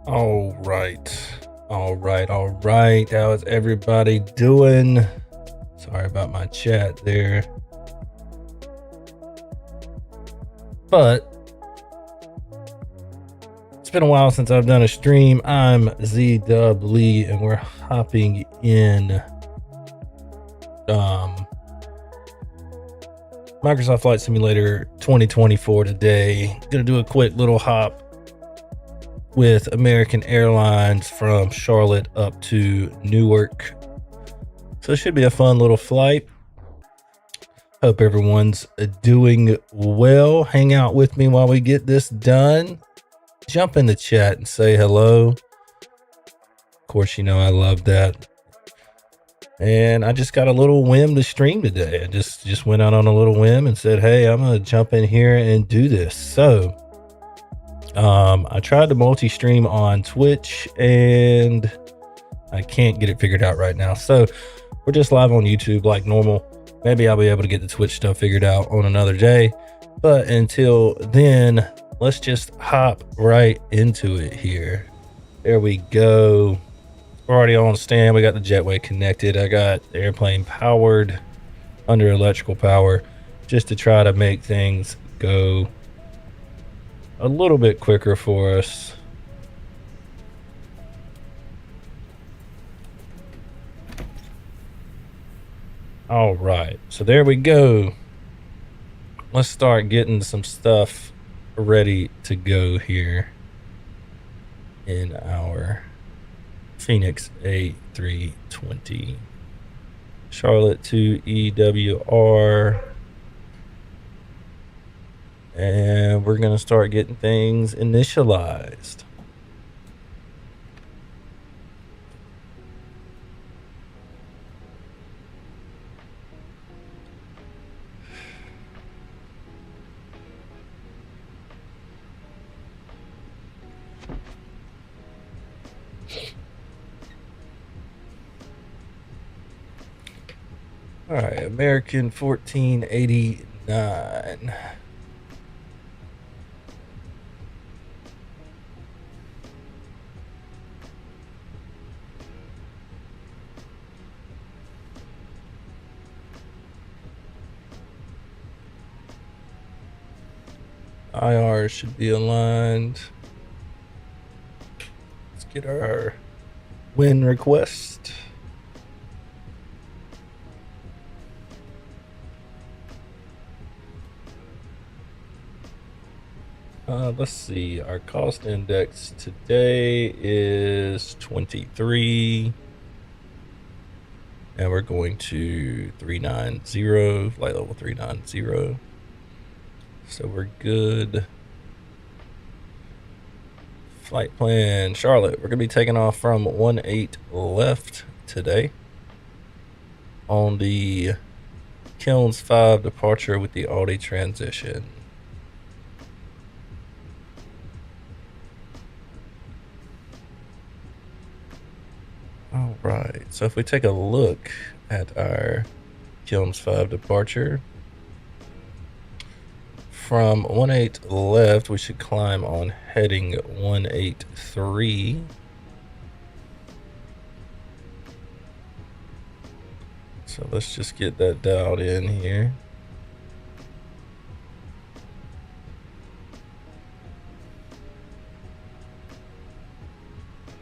All right. All right. How is everybody doing? Sorry about my chat there. But it's been a while since I've done a stream. I'm Z-Dub Lee, and we're hopping in Microsoft Flight Simulator 2024 today. Gonna do a quick little hop with American Airlines from Charlotte up to Newark. So it should be a fun little flight. Hope everyone's doing well. Hang out with me while we get this done. Jump in the chat and say hello. Of course, you know I love that. And I just got a little whim to stream today. I just went out on a little whim and said, hey, I'm gonna jump in here and do this. So I tried to multi-stream on Twitch and I can't get it figured out right now. So we're just live on YouTube like normal. Maybe I'll be able to get the Twitch stuff figured out on another day. But until then, let's just hop right into it here. There we go. We're already on stand. We got the jetway connected. I got the airplane powered under electrical power just to try to make things go a little bit quicker for us. All right, so there we go. Let's start getting some stuff ready to go here in our Fenix A320. Charlotte to KEWR. And we're going to start getting things initialized. All right, American 1489. IR should be aligned. Let's get our win request. Let's see, our cost index today is 23. And we're going to 390, flight level 390. So we're good. Flight plan, Charlotte. We're gonna be taking off from 18 left today on the Kilns 5 departure with the Audi transition. All right, so if we take a look at our Kilns 5 departure, from 18 left, we should climb on heading 183. So let's just get that dialed in here.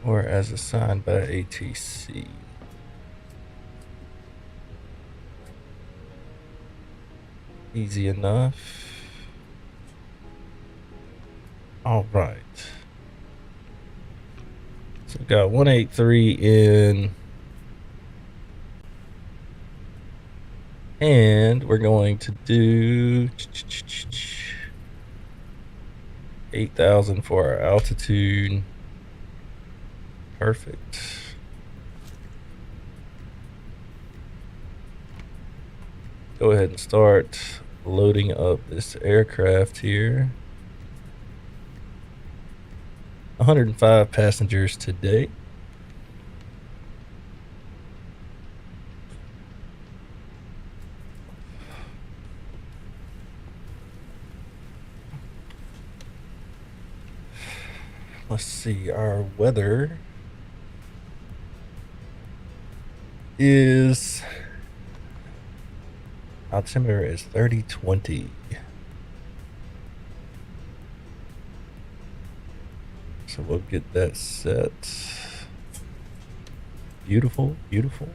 Or as assigned by ATC. Easy enough. All right. So we got 183 in. And we're going to do 8,000 for our altitude. Perfect. Go ahead and start loading up this aircraft here. 105 passengers today. let's see, our weather is, altimeter is 3020. So we'll get that set. Beautiful, beautiful.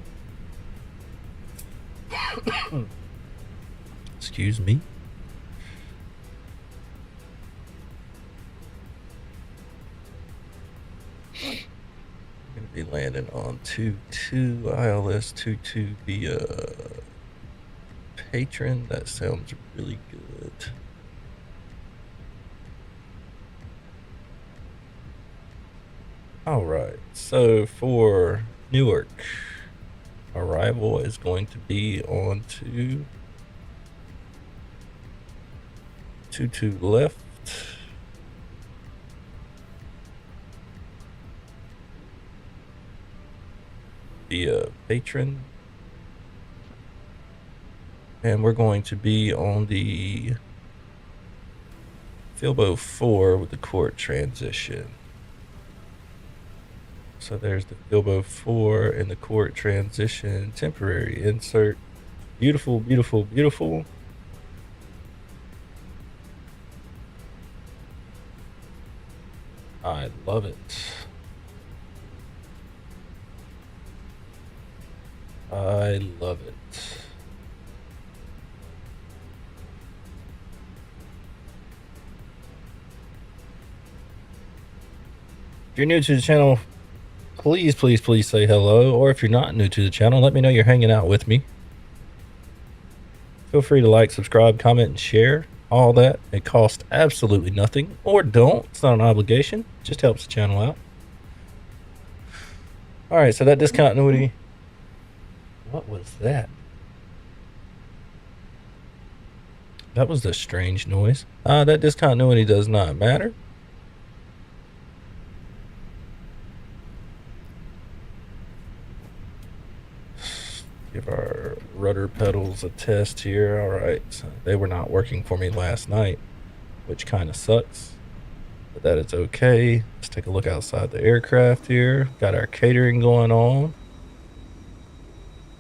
Excuse me. Going to be landing on 22 ILS 22 via Patron. That sounds really good. All right, so for Newark, arrival is going to be on 22 left. Via Patron. And we're going to be on the Filbo 4 with the court transition. So there's the Filbo 4 and the court transition temporary insert. Beautiful, beautiful, beautiful. I love it. I love it. If you're new to the channel, please say hello. Or if you're not new to the channel, let me know you're hanging out with me. Feel free to like, subscribe, comment, and share. All that. It costs absolutely nothing. Or don't. It's not an obligation. It just helps the channel out. Alright, so that discontinuity. What was that? That was the strange noise. That discontinuity does not matter. Give our rudder pedals a test here. All right, so they were not working for me last night, which kind of sucks, but that is okay. Let's take a look outside the aircraft here. Got our catering going on.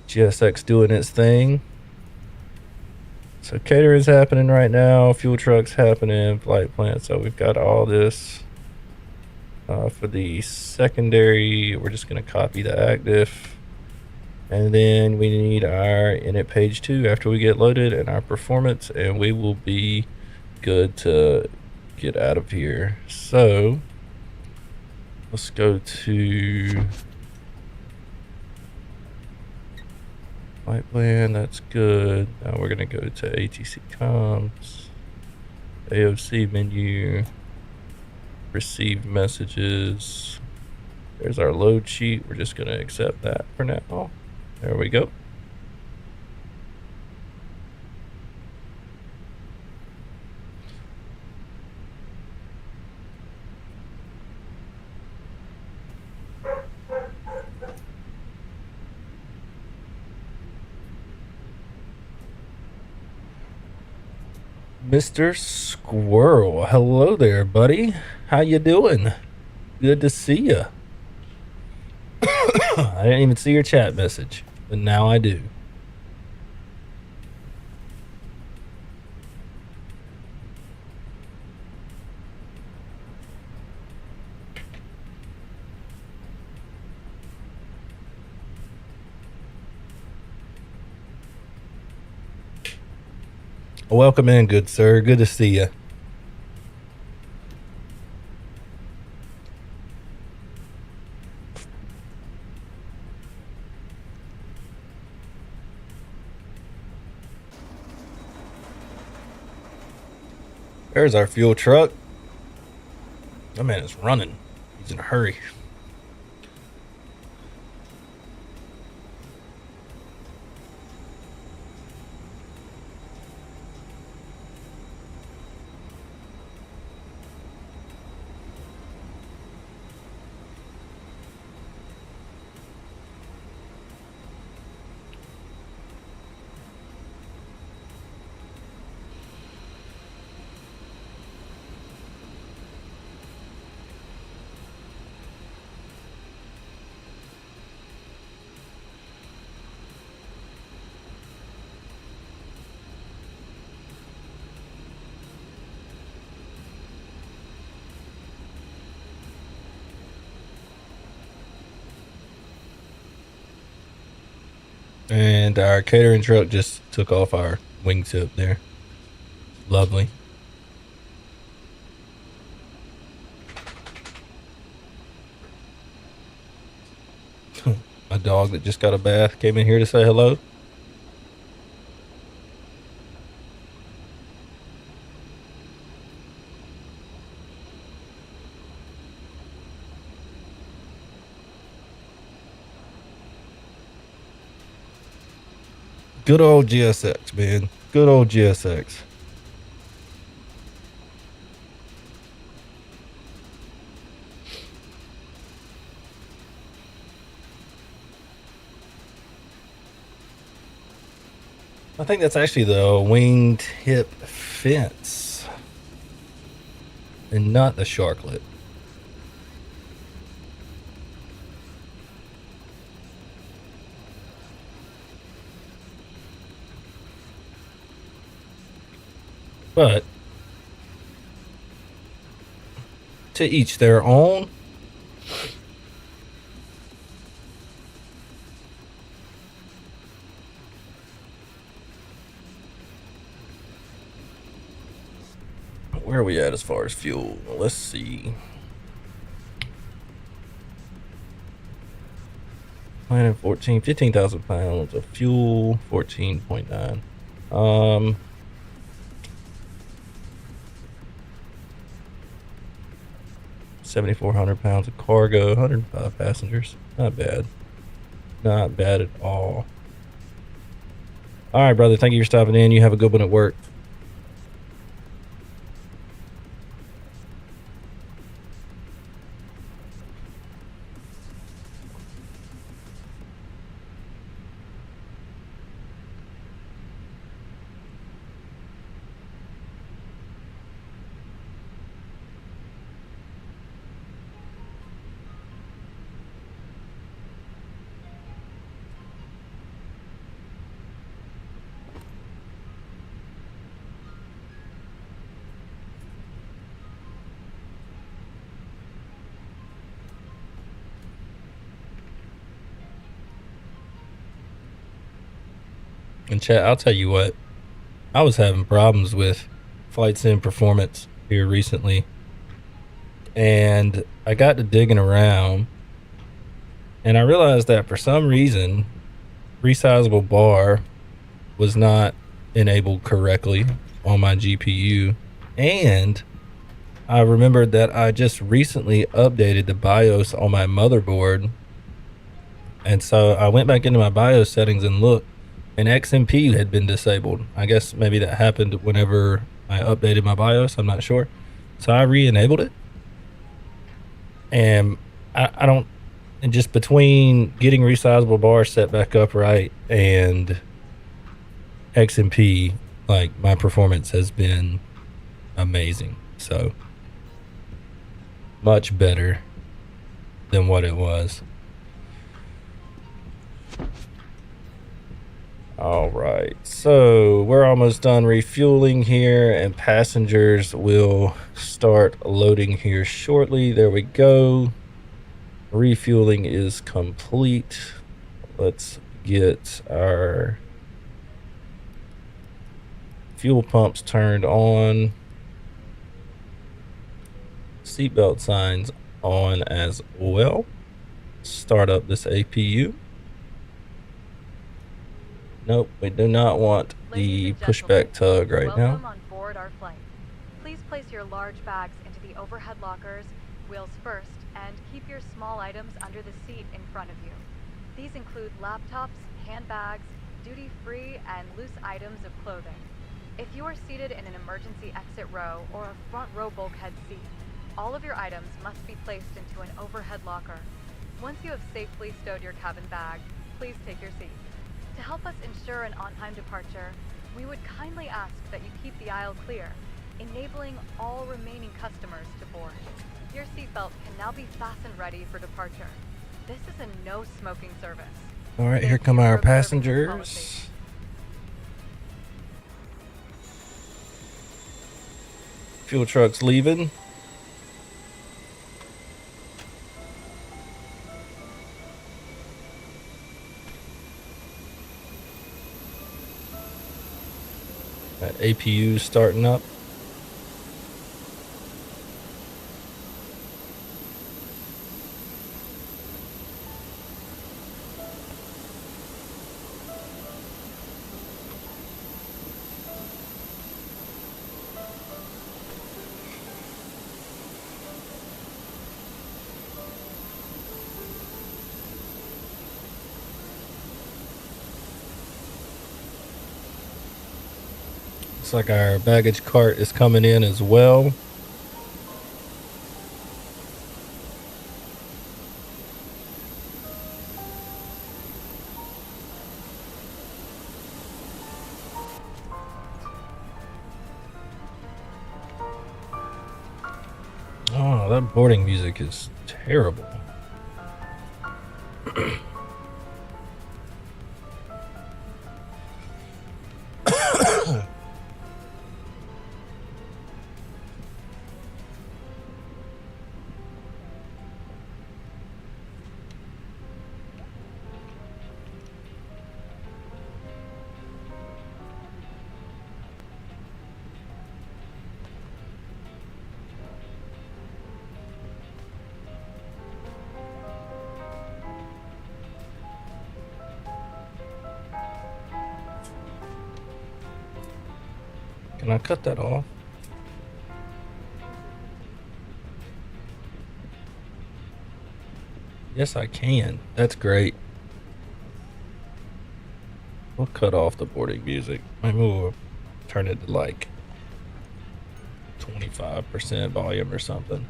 GSX doing its thing. So catering's happening right now. Fuel trucks happening. Flight plan. So we've got all this. For the secondary, we're just going to copy the active. And then we need our init page 2 after we get loaded and our performance, and we will be good to get out of here. So let's go to flight plan. That's good. Now we're going to go to ATC comms, AOC menu, receive messages. There's our load sheet. We're just going to accept that for now. There we go. Mr. Squirrel, hello there, buddy. How you doing? Good to see you. I didn't even see your chat message, but now I do. Welcome in, good sir. Good to see you. There's our fuel truck. That man is running. He's in a hurry. And our catering truck just took off our wingtip there. Lovely. A dog that just got a bath came in here to say hello. Good old GSX, man. Good old GSX. I think that's actually the winged hip fence and not the sharklet. But to each their own. Where are we at as far as fuel? Let's see. Planet 15,000 pounds of fuel, 14.9. 7,400 pounds of cargo, 105 passengers. Not bad. Not bad at all. All right, brother. Thank you for stopping in. You have a good one at work. And chat, I'll tell you what, I was having problems with flight sim performance here recently, and I got to digging around, and I realized that for some reason, resizable bar was not enabled correctly on my GPU, and I remembered that I just recently updated the BIOS on my motherboard, and so I went back into my BIOS settings and looked, and XMP had been disabled. I guess maybe that happened whenever I updated my BIOS. I'm not sure. So I re-enabled it. And I don't... And just between getting resizable bar set back up right and XMP, like, my performance has been amazing. So much better than what it was. All right, so we're almost done refueling here, and passengers will start loading here shortly. There we go. Refueling is complete. Let's get our fuel pumps turned on. Seatbelt signs on as well. Start up this APU. Nope, we do not want the pushback tug right now. Welcome on board our flight. Please place your large bags into the overhead lockers, wheels first, and keep your small items under the seat in front of you. These include laptops, handbags, duty-free, and loose items of clothing. If you are seated in an emergency exit row or a front row bulkhead seat, all of your items must be placed into an overhead locker. Once you have safely stowed your cabin bag, please take your seat. To help us ensure an on-time departure, we would kindly ask that you keep the aisle clear, enabling all remaining customers to board. Your seatbelt can now be fastened ready for departure. This is a no-smoking service. All right, here come our passengers. Fuel truck's leaving. That APU starting up. Looks like our baggage cart is coming in as well. Oh, that boarding music is terrible. Can I cut that off? Yes, I can. That's great. We'll cut off the boarding music. Maybe we'll turn it to like 25% volume or something.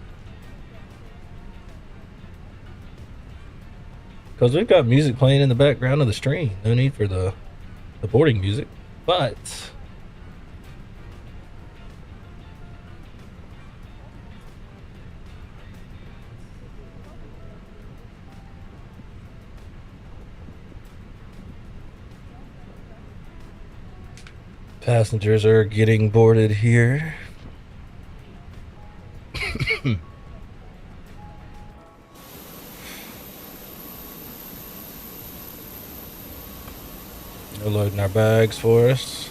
Because we've got music playing in the background of the stream. No need for the boarding music. But passengers are getting boarded here. They're loading our bags for us.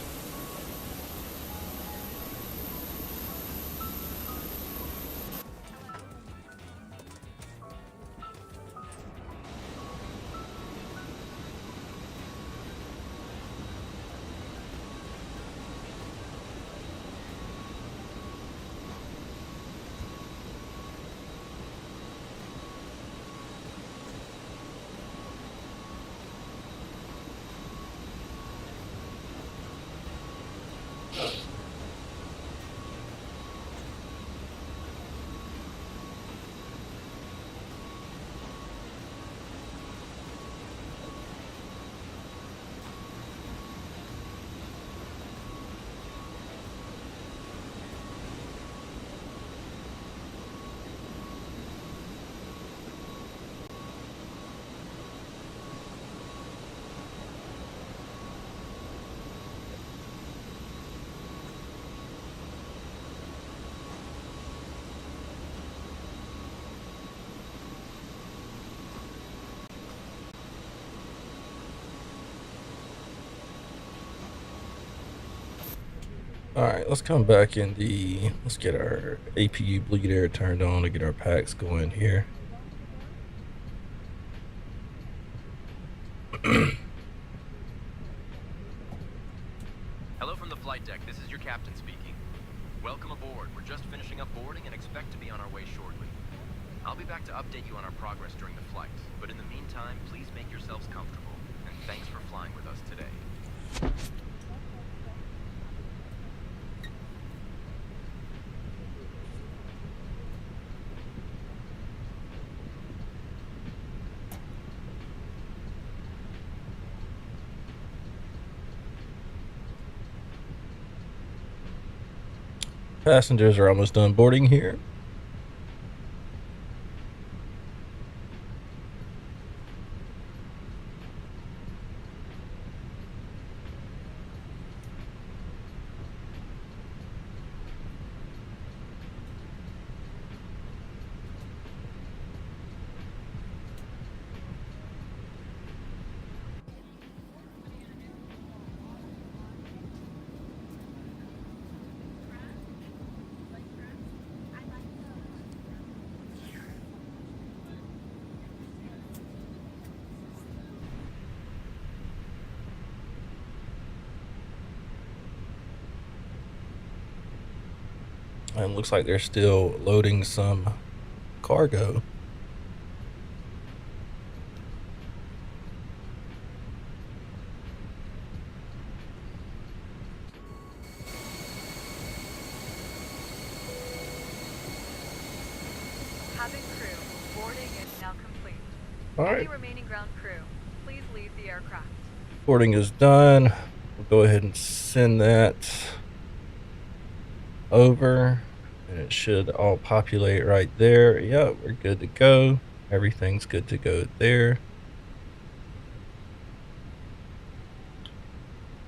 All right, let's come back in let's get our APU bleed air turned on to get our packs going here. Hello from the flight deck. This is your captain speaking. Welcome aboard. We're just finishing up boarding and expect to be on our way shortly. I'll be back to update you on our progress during the flight, but in the meantime, please make yourselves comfortable, and thanks for flying with us today. Passengers are almost done boarding here. And looks like they're still loading some cargo. Cabin crew, boarding is now complete. All Any right, remaining ground crew, please leave the aircraft. boarding is done. We'll go ahead and send that over, and it should all populate right there. Yep, we're good to go. Everything's good to go there.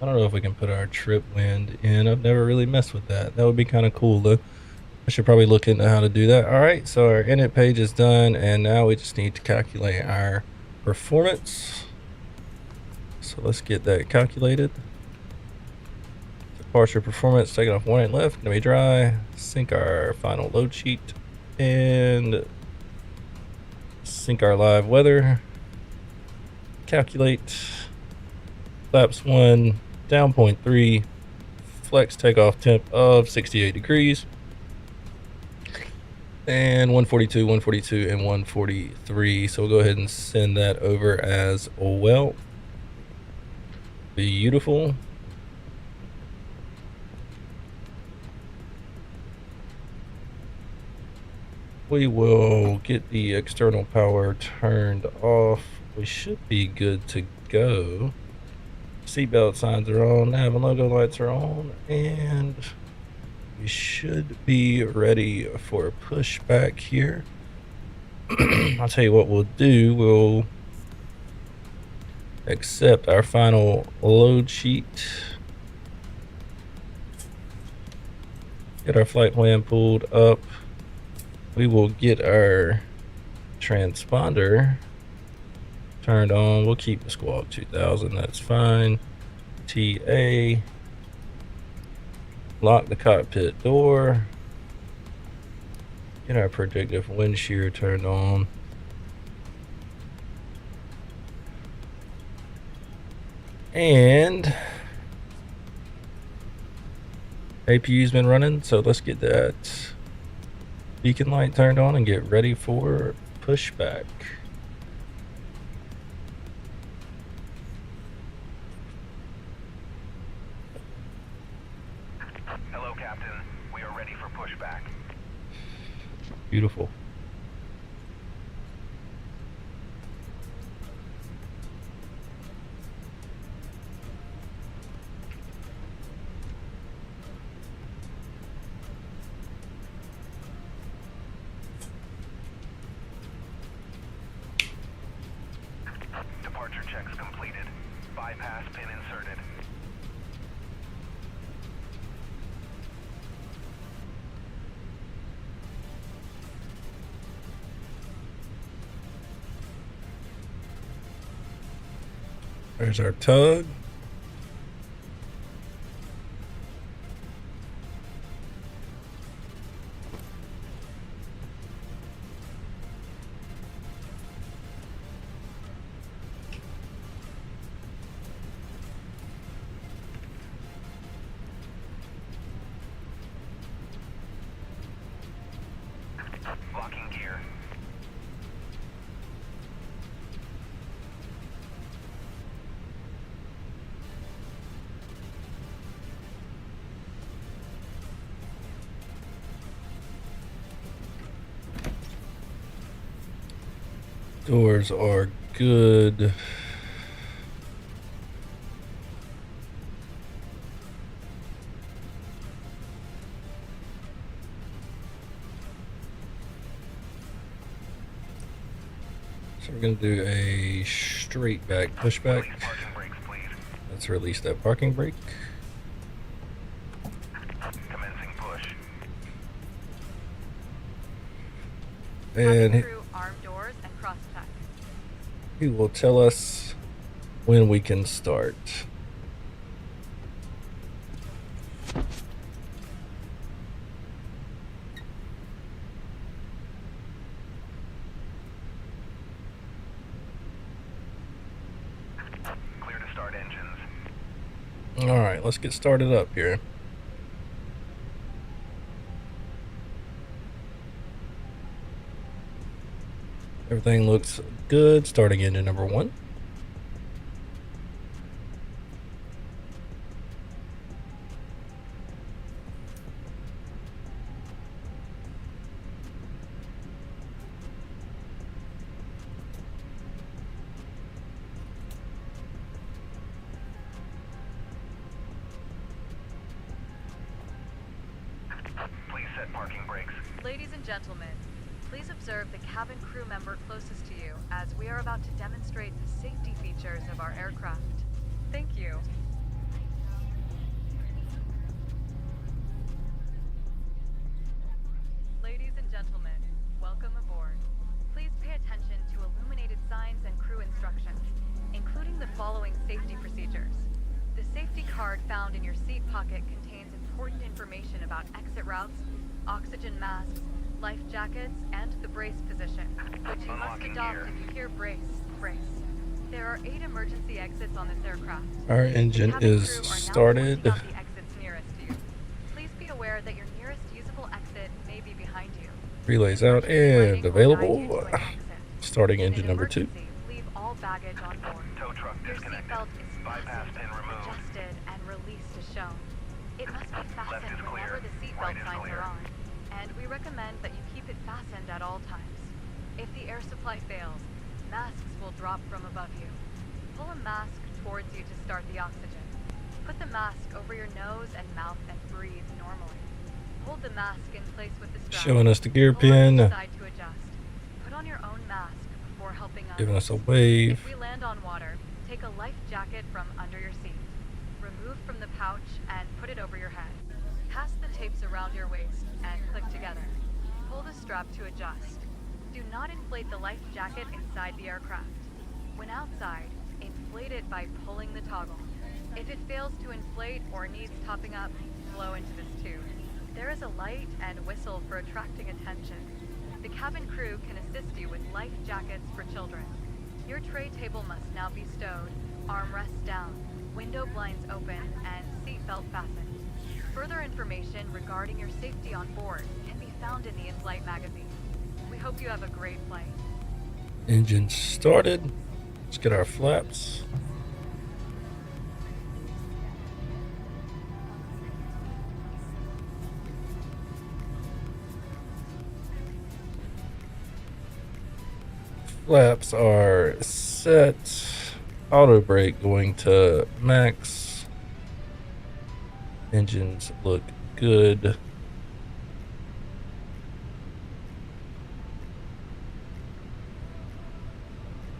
I don't know if we can put our trip wind in. I've never really messed with that. That would be kind of cool though. I should probably look into how to do that. All right, so our init page is done, and now we just need to calculate our performance. So let's get that calculated. Departure performance, taking off 18 left, gonna be dry. Sync our final load sheet and sync our live weather. Calculate. Flaps 1, down 0.3, flex takeoff temp of 68 degrees. And 142, 142, and 143. So we'll go ahead and send that over as well. Beautiful. We will get the external power turned off. We should be good to go. Seatbelt signs are on, nav and logo lights are on, and we should be ready for a pushback here. I'll tell you what we'll do. We'll accept our final load sheet. Get our flight plan pulled up. We will get our transponder turned on. We'll keep the squawk 2000, that's fine. TA. Lock the cockpit door. Get our predictive wind shear turned on. And APU's been running, so let's get that beacon light turned on and get ready for pushback. Hello, Captain. We are ready for pushback. Beautiful. Departure checks completed. Bypass pin inserted. There's our tug. Locking gear. Doors are good. So we're going to do a straight back pushback. Release parking brakes, please. Let's release that parking brake. Commencing push. Cabin And crew, arm doors and cross check. he will tell us when we can start. Clear to start engines. All right, let's get started up here. Everything looks good. Starting engine number 1. Please set parking brakes. Ladies and gentlemen, please observe the cabin crew member closest to you as we are about to demonstrate the safety features of our aircraft. Thank you. Ladies and gentlemen, welcome aboard. Please pay attention to illuminated signs and crew instructions, including the following safety procedures. The safety card found in your seat pocket contains important information about exit routes, oxygen masks, life jackets, and the brace position, which you must Unlocking adopt gear. if you hear brace, brace. There are 8 emergency exits on this aircraft. Our The engine cabin is crew are now started. pointing out the exits nearest to you. Please be aware that your nearest usable exit may be behind you. Relays out and available. Starting In engine an number 2. emergency, leave all baggage on board. Tow truck Your disconnected. seatbelt is Bypass fastened, pin removed. adjusted, and released as shown. It must be Left fastened is whenever clear. the Right seatbelt is signs clear. are on, and we recommend that you keep it fastened at all times. If the air supply fails, masks will drop from above you. Pull a mask towards you to start the oxygen. Put the mask over your nose and mouth and breathe normally. Hold the mask in place with the strap. Showing us the gear Pull on each pin. side to adjust. Put on your own mask before helping others. Giving us a wave. If we land on water, take a life jacket from under your seat. Remove from the pouch and put it over your head. Pass the tapes around your waist and click together. Pull the strap to adjust. Do not inflate the life jacket inside the aircraft. When outside, inflate it by pulling the toggle. If it fails to inflate or needs topping up, blow into this tube. There is a light and whistle for attracting attention. The cabin crew can assist you with life jackets for children. Your tray table must now be stowed, armrests down, window blinds open, and seatbelt fastened. Further information regarding your safety on board can be found in the in-flight magazine. We hope you have a great flight. Engine started. Let's get our flaps. Flaps are set. Auto brake going to max. Engines look good.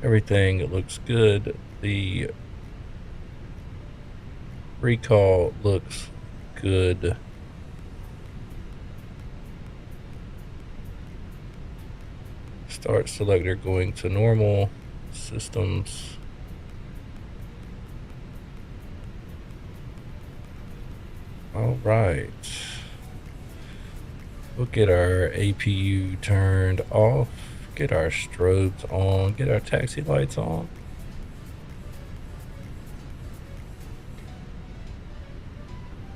Everything looks good. The recall looks good. Start selector going to normal. Systems. All right. We'll get our APU turned off. Get our strobes on. Get our taxi lights on.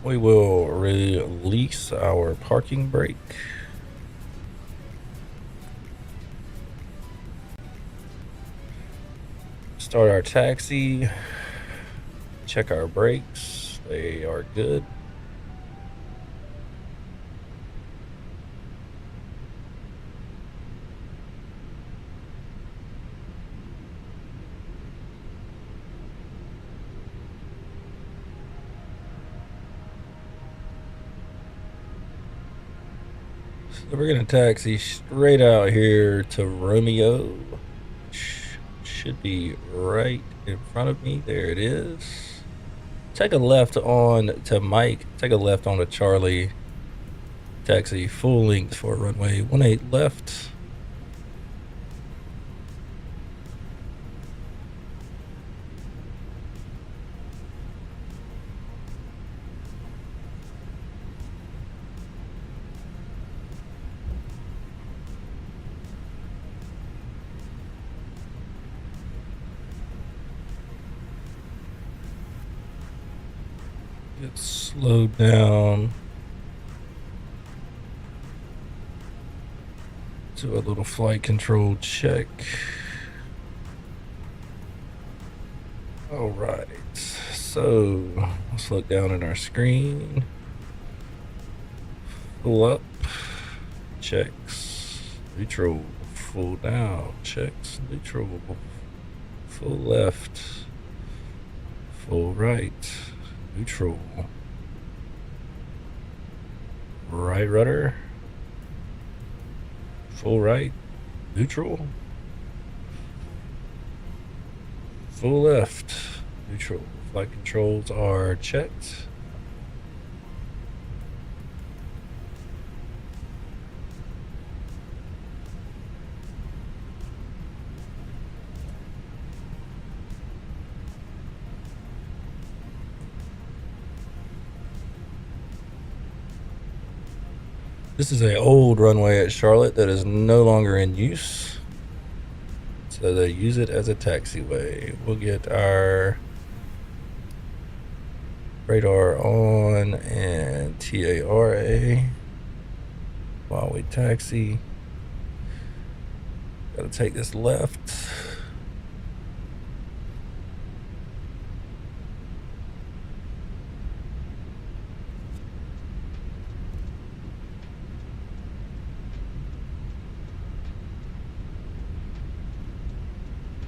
We will release our parking brake. Start our taxi. Check our brakes. They are good. So we're gonna taxi straight out here to Romeo. Should be right in front of me. There it is. Take a left on to Mike. Take a left on to Charlie. Taxi full length for runway 18 left. Get slowed down. Do a little flight control check. All right, so let's look down at our screen. Full up, checks, neutral, full down, checks, neutral, full left, full right, neutral, right rudder, full right, neutral, full left, neutral. Flight controls are checked. This is an old runway at Charlotte that is no longer in use. So they use it as a taxiway. We'll get our radar on and TARA while we taxi. Gotta take this left.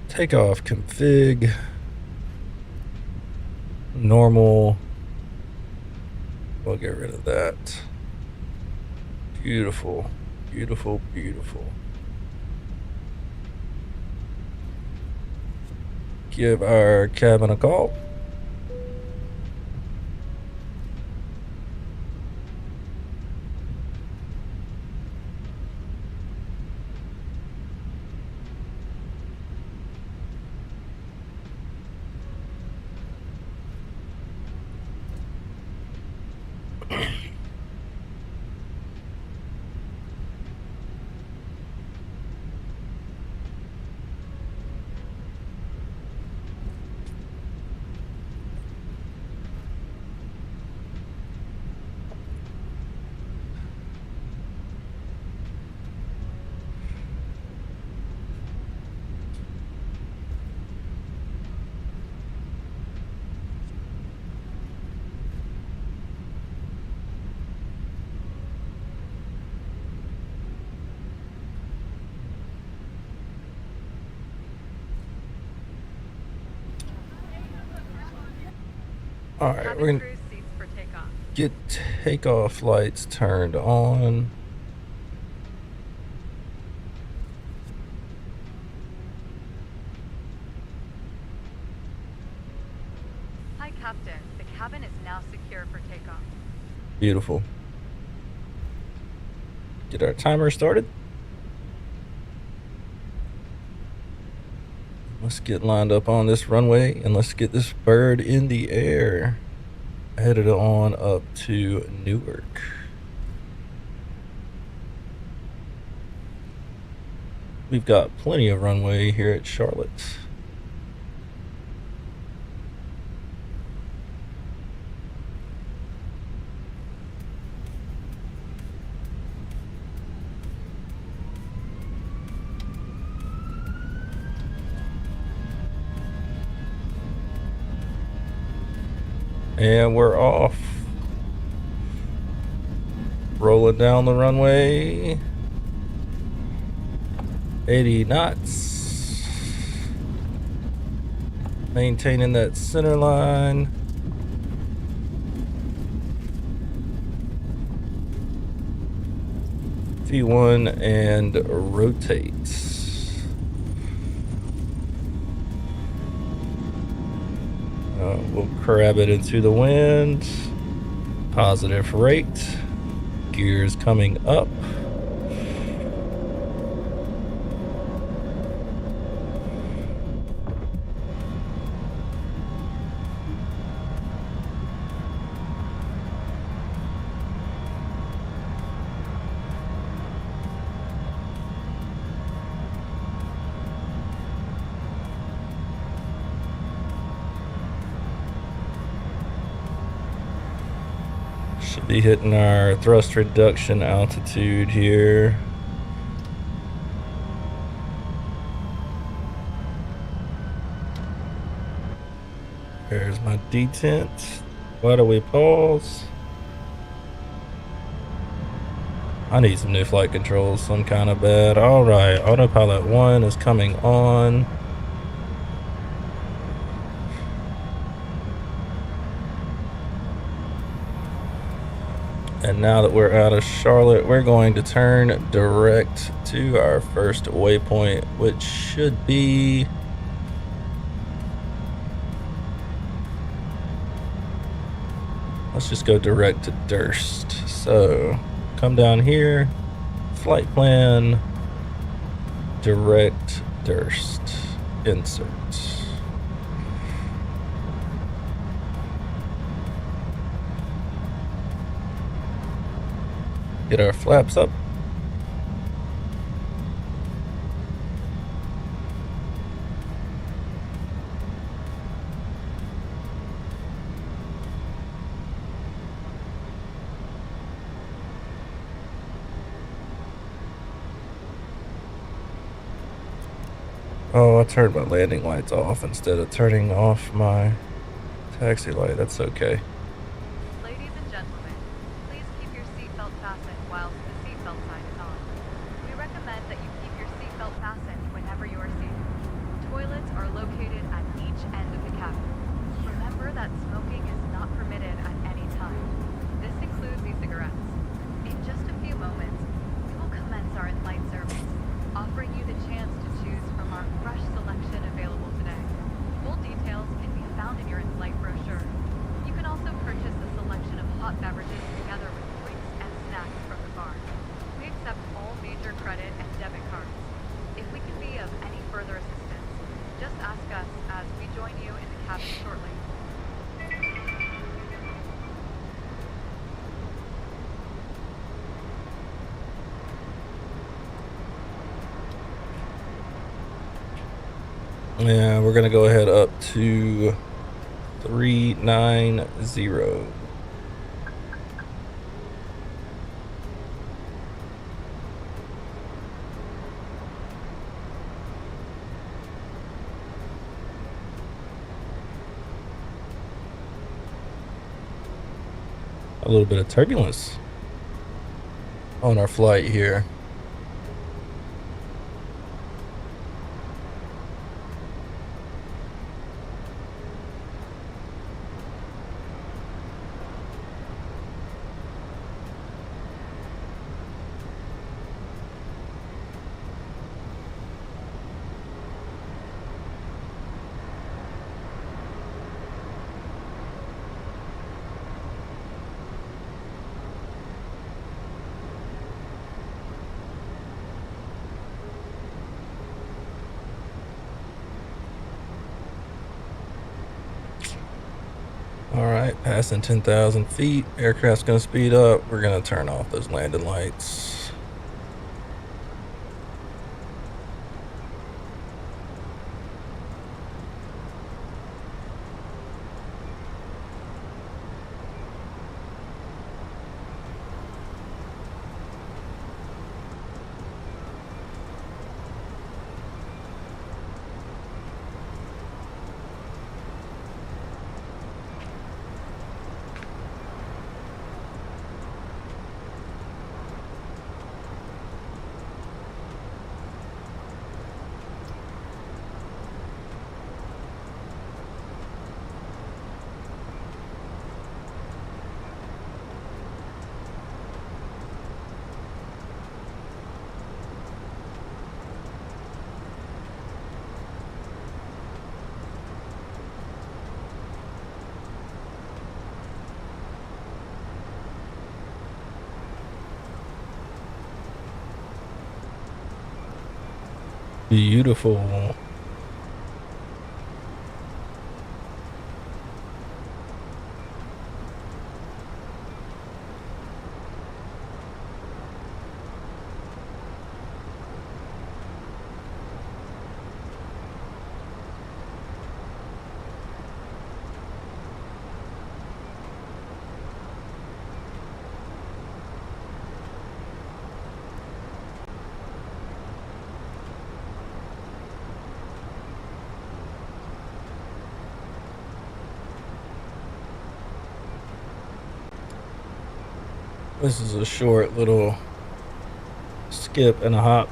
Takeoff config, normal, we'll get rid of that. Beautiful, beautiful, beautiful. Give our cabin a call. All right, we're gonna cruise seats for takeoff. get takeoff lights turned on. Hi, Captain. The cabin is now secure for takeoff. Beautiful. Get our timer started. Let's get lined up on this runway and let's get this bird in the air. Headed on up to Newark. We've got plenty of runway here at Charlotte. And we're off. Rolling down the runway. 80 knots. Maintaining that center line. V1 and rotate. We'll crab it into the wind. Positive rate. Gears coming up. Should be hitting our thrust reduction altitude here. There's my detent. Why do we pause? I need some new flight controls, some kind of bad. All right, autopilot 1 is coming on. And now that we're out of Charlotte, we're going to turn direct to our first waypoint, which should be let's just go direct to Durst. So come down here, flight plan, direct Durst, insert. Get our flaps up. Oh, I turned my landing lights off instead of turning off my taxi light. That's okay. Ladies and gentlemen, please keep your seatbelt fastened whilst the seatbelt sign is on. We recommend that you keep your seatbelt fastened whenever you are seated. Toilets are located at each end of the cabin. Remember that smoking is not permitted at any time. This includes e-cigarettes. In just a few moments, we will commence our in-flight service, offering you the chance to choose from our fresh selection available today. Full details can be found in your in-flight brochure. You can also purchase a selection of hot beverages together with drinks and snacks from the bar. We accept all major credit and debit cards. If we can be of any further assistance, just ask us as we join you in the cabin shortly. Yeah, we're gonna go ahead up to 390. A little bit of turbulence on our flight here. All right, passing 10,000 feet. Aircraft's gonna speed up. We're gonna turn off those landing lights. Beautiful. This is a short little skip and a hop.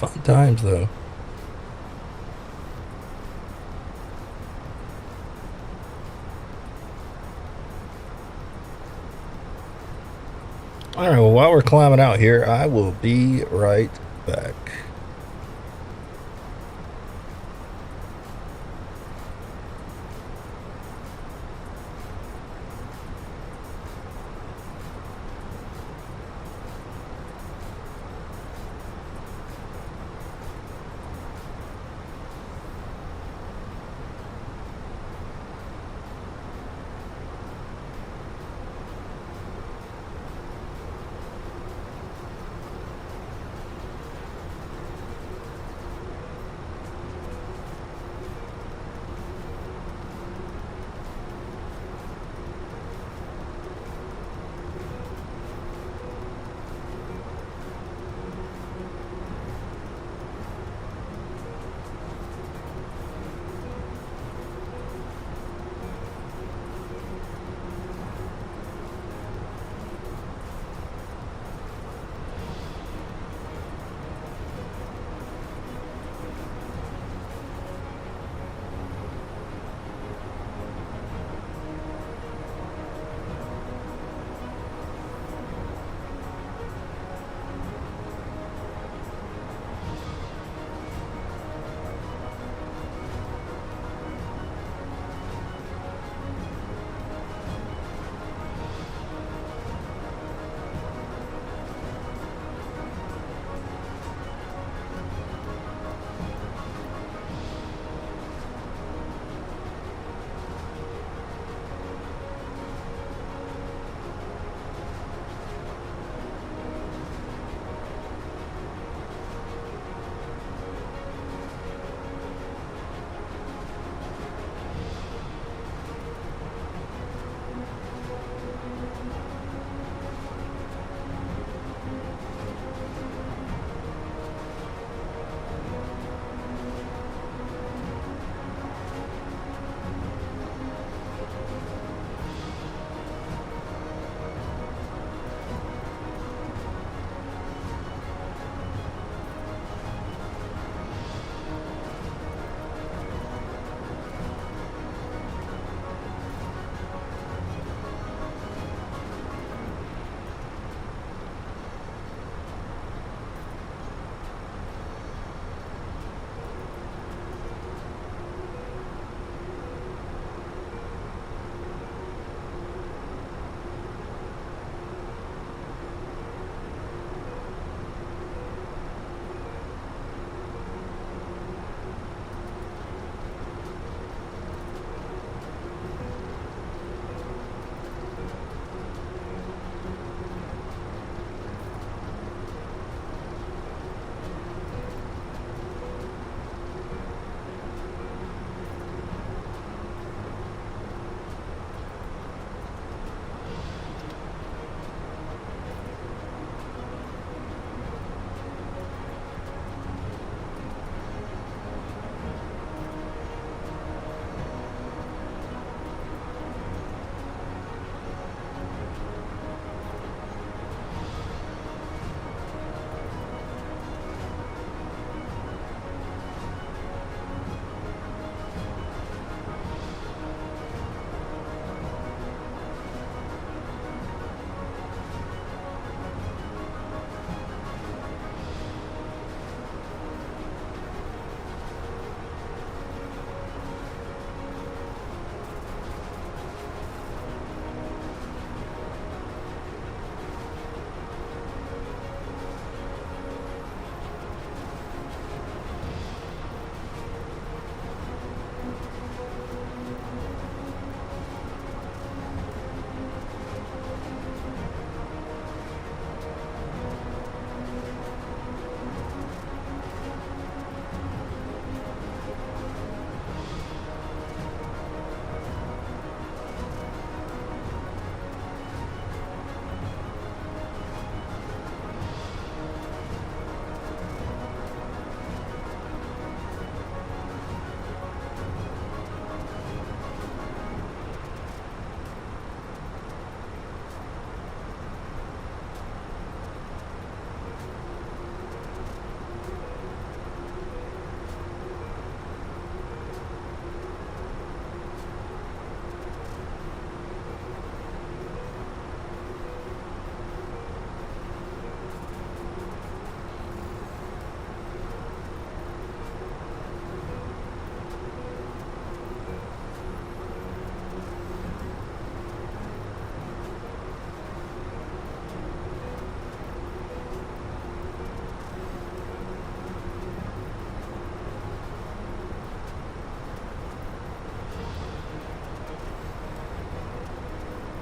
Fun times though. All right, well, while we're climbing out here, I will be right back.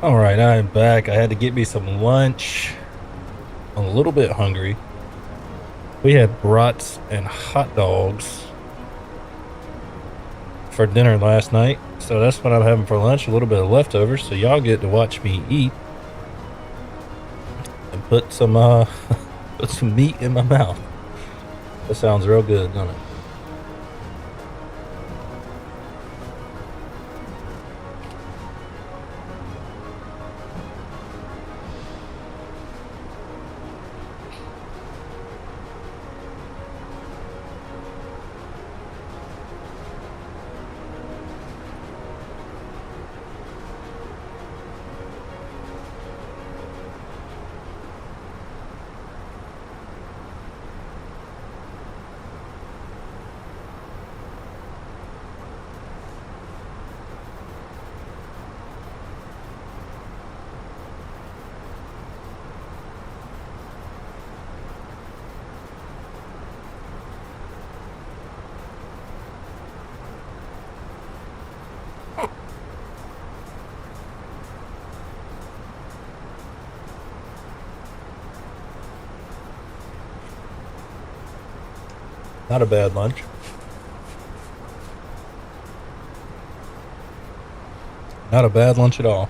All right, I'm back. I had to get me some lunch. I'm a little bit hungry. We had brats and hot dogs for dinner last night, so that's what I'm having for lunch. A little bit of leftovers, so y'all get to watch me eat and put some put some meat in my mouth. That sounds real good, doesn't it? Not a bad lunch. Not a bad lunch at all.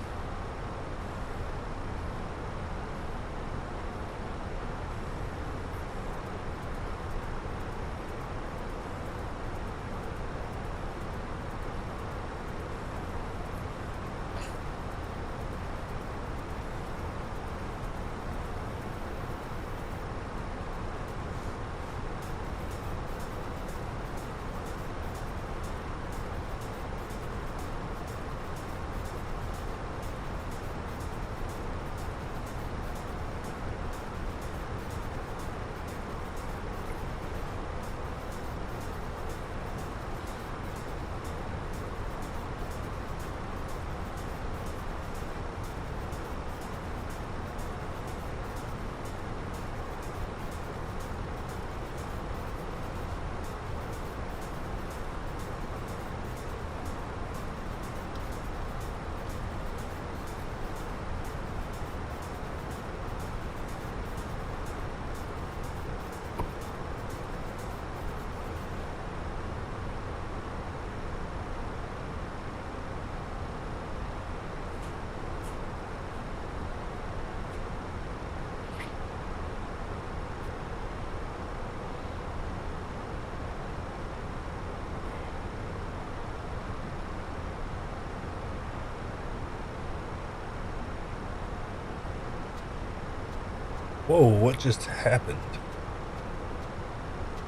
Whoa, what just happened?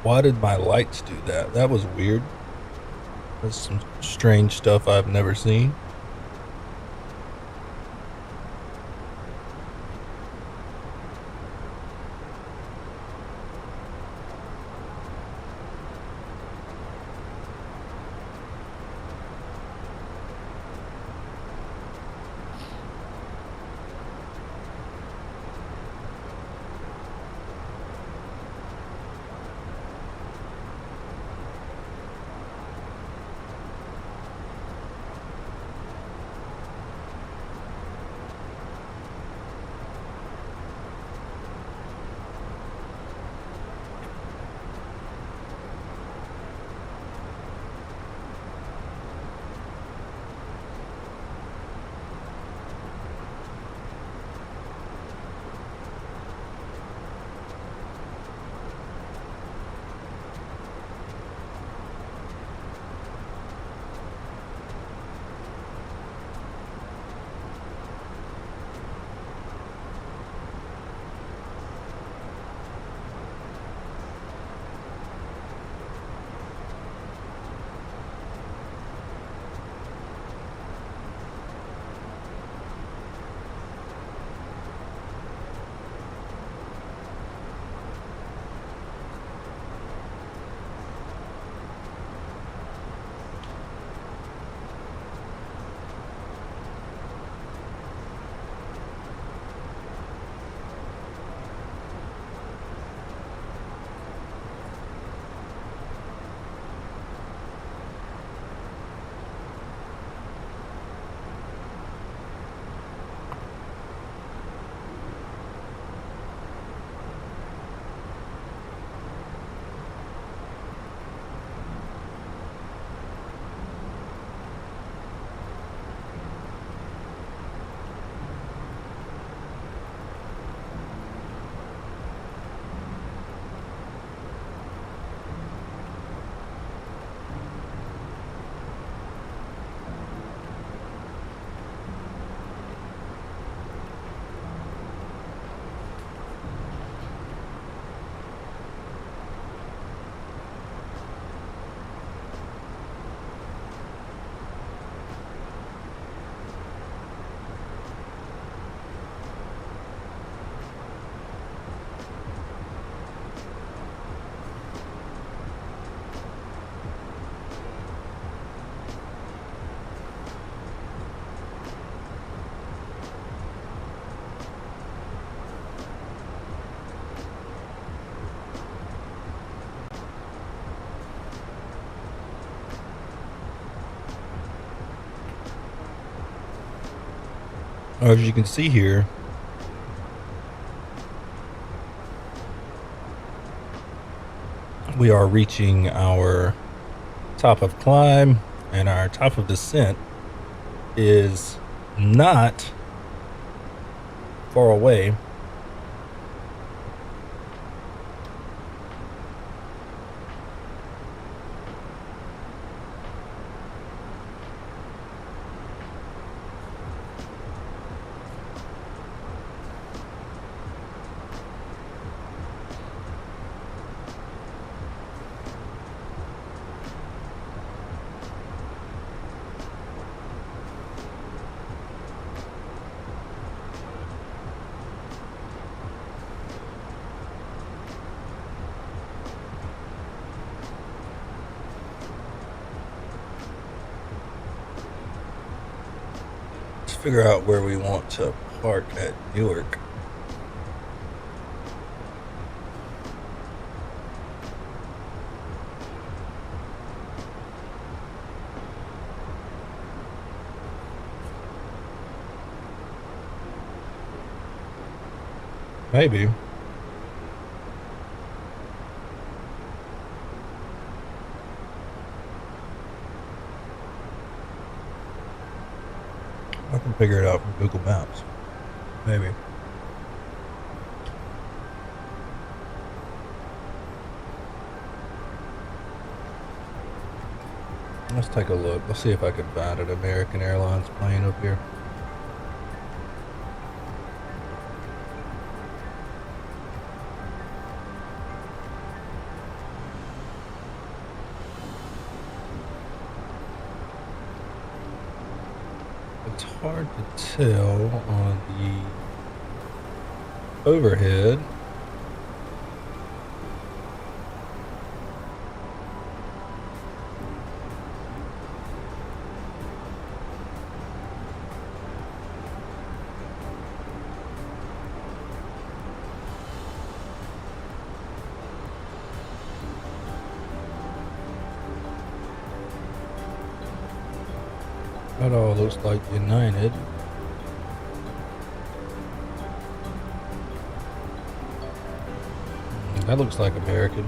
Why did my lights do that? That was weird. That's some strange stuff I've never seen. As you can see here, we are reaching our top of climb, and our top of descent is not far away. Figure out where we want to park at Newark. Maybe. I can figure it out from Google Maps. Maybe. Let's take a look. Let's see if I can find an American Airlines plane up here. It's hard to tell on the overhead. That all looks like United. That looks like American.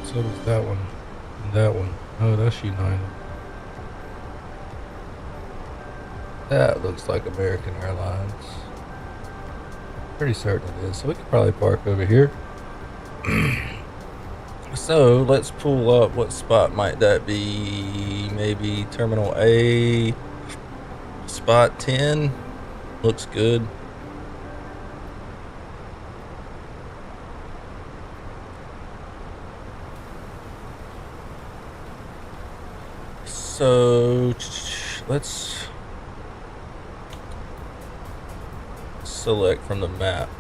So does that one. And that one. Oh, that's United. That looks like American Airlines. Pretty certain it is. So we could probably park over here. So let's pull up. What spot might that be? Maybe Terminal A, spot 10. Looks good. So let's select from the map,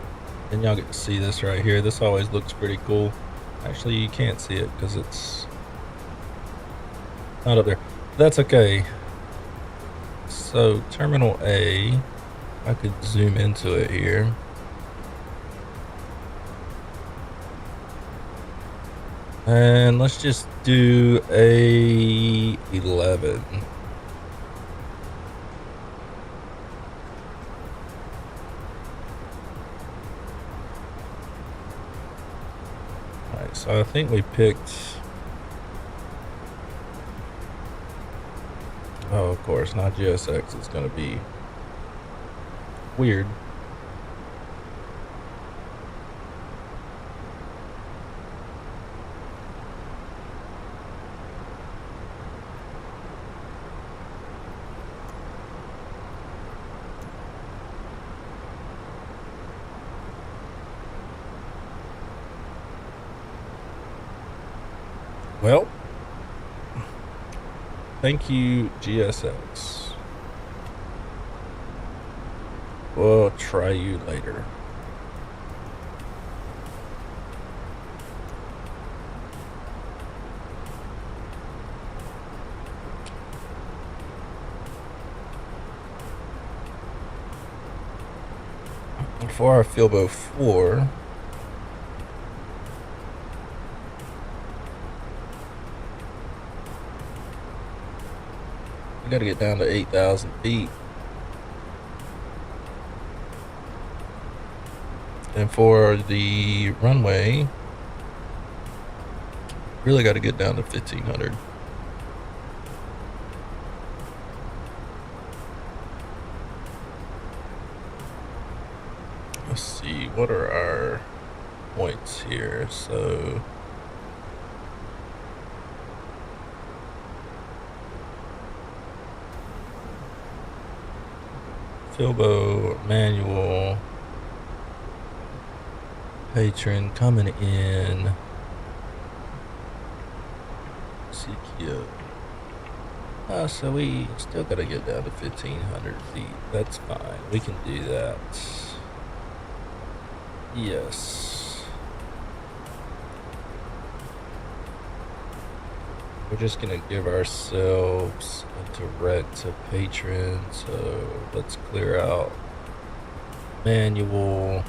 and y'all get to see this right here. This always looks pretty cool. Actually, you can't see it because it's not up there. That's okay. So Terminal A, I could zoom into it here. And let's just do A11. Alright, so I think we picked... Oh, of course, not GSX. It's going to be weird. Well, thank you, GSX. We'll try you later. For our Filbo 4, We got to get down to 8,000 feet. And for the runway, really got to get down to 1,500. Let's see, what are our points here? So Filbo, manual, patron coming in, CQ. So we still got to get down to 1,500 feet. That's fine. We can do that. Yes. We're just going to give ourselves a direct to patron. So let's clear out manual.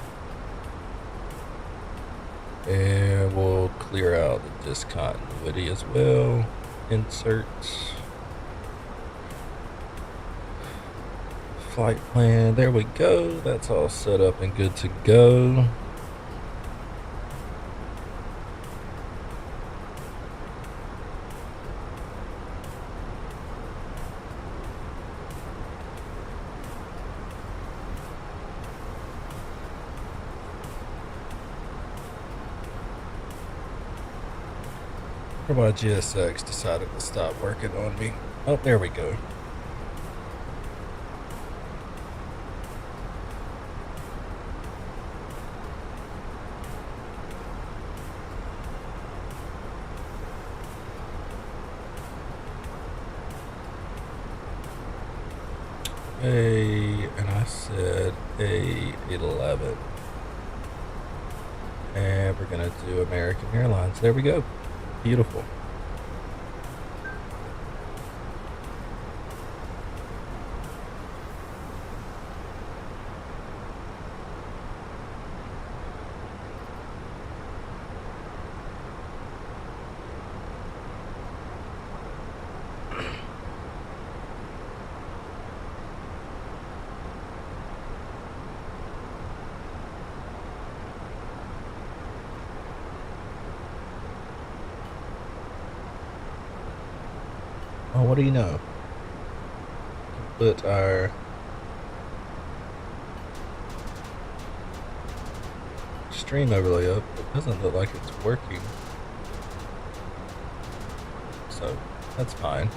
And we'll clear out the discontinuity as well. Insert. Flight plan. There we go. That's all set up and good to go. My GSX decided to stop working on me. Oh, there we go. And I said A11. And we're gonna do American Airlines. There we go. Beautiful. Oh, what do you know? Put our stream overlay up. It doesn't look like it's working. So that's fine.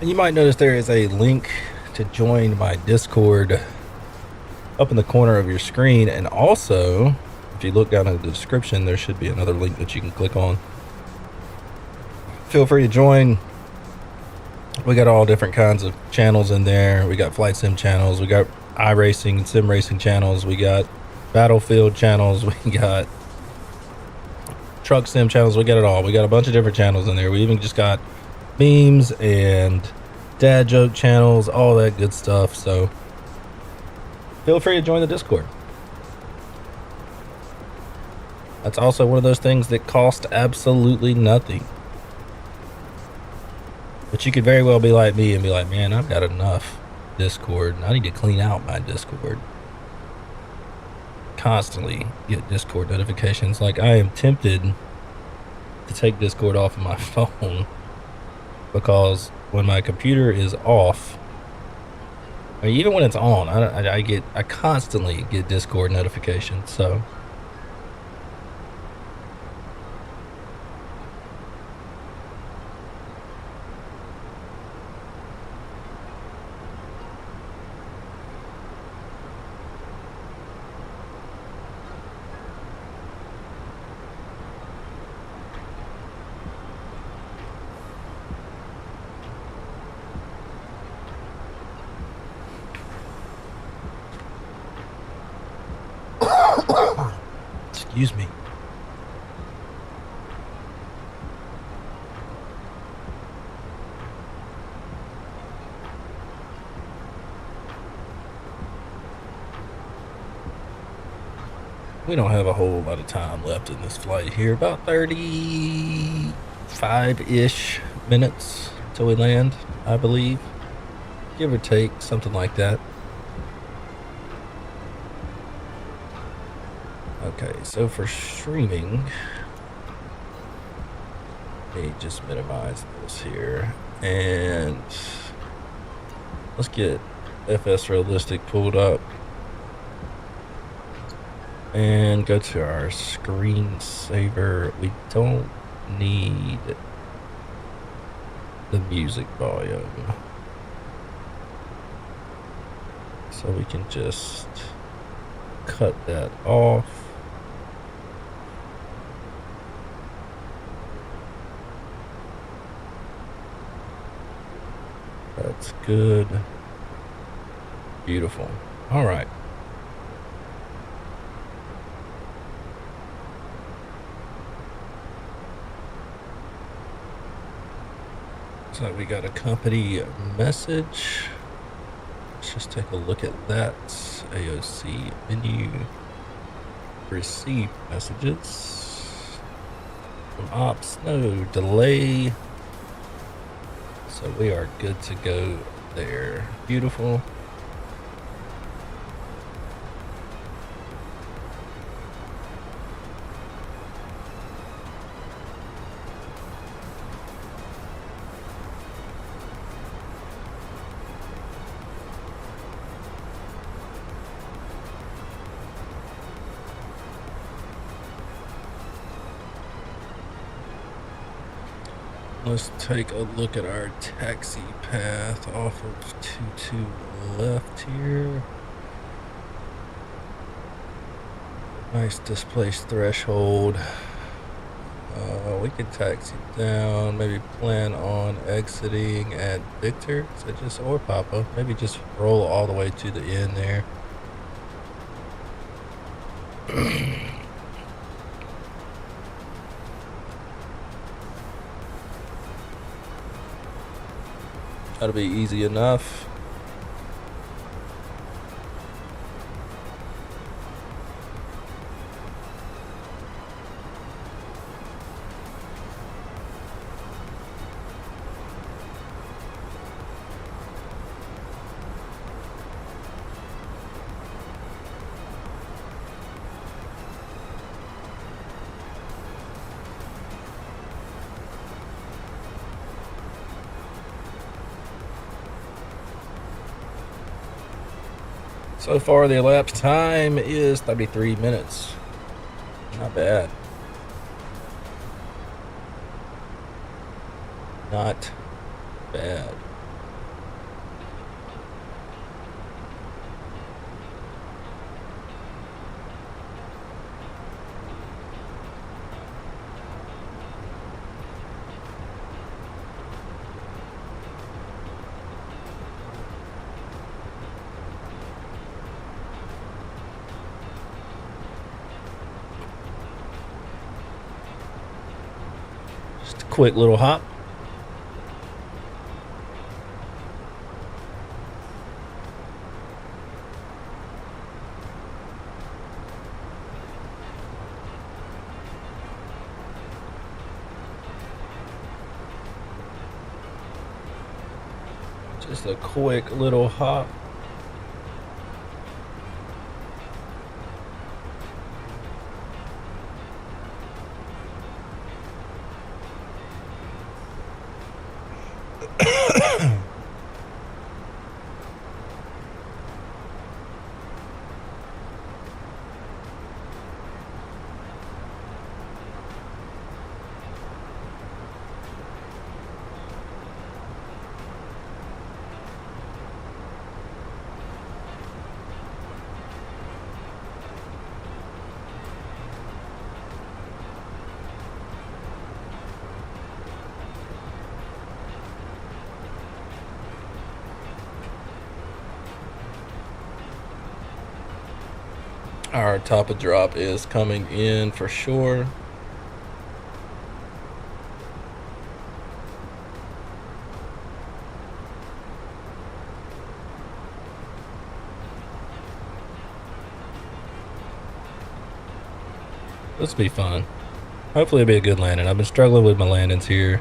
And you might notice there is a link to join my Discord up in the corner of your screen. And also, if you look down in the description, there should be another link that you can click on. Feel free to join. We got all different kinds of channels in there. We got flight sim channels. We got iRacing and sim racing channels. We got battlefield channels. We got truck sim channels. We got it all. We got a bunch of different channels in there. We even just got memes and dad joke channels, all that good stuff. So feel free to join the Discord. That's also one of those things that cost absolutely nothing. But you could very well be like me and be like, man, I've got enough Discord. I need to clean out my Discord. Constantly get Discord notifications. Like, I am tempted to take Discord off of my phone, because when my computer is off, I mean, even when it's on, I constantly get Discord notifications. So Excuse me. We don't have a whole lot of time left in this flight here. About 35-ish minutes till we land, I believe. Give or take, something like that. Okay, so for streaming, let me just minimize this here. And let's get FS Realistic pulled up. And go to our screensaver. We don't need the music volume. So we can just cut that off. That's good. Beautiful. All right. So we got a company message. Let's just take a look at that. AOC menu. Receive messages. From ops, no delay. So we are good to go there. Beautiful. Let's take a look at our taxi path off of 22 left here. Nice displaced threshold. We can taxi down, maybe plan on exiting at Victor, so just, or Papa, maybe just roll all the way to the end there. That'll be easy enough. So far, the elapsed time is 33 minutes. Not bad. Not bad. Just a quick little hop. Just a quick little hop. Our top of drop is coming in for sure. This will be fun. Hopefully it'll be a good landing. I've been struggling with my landings here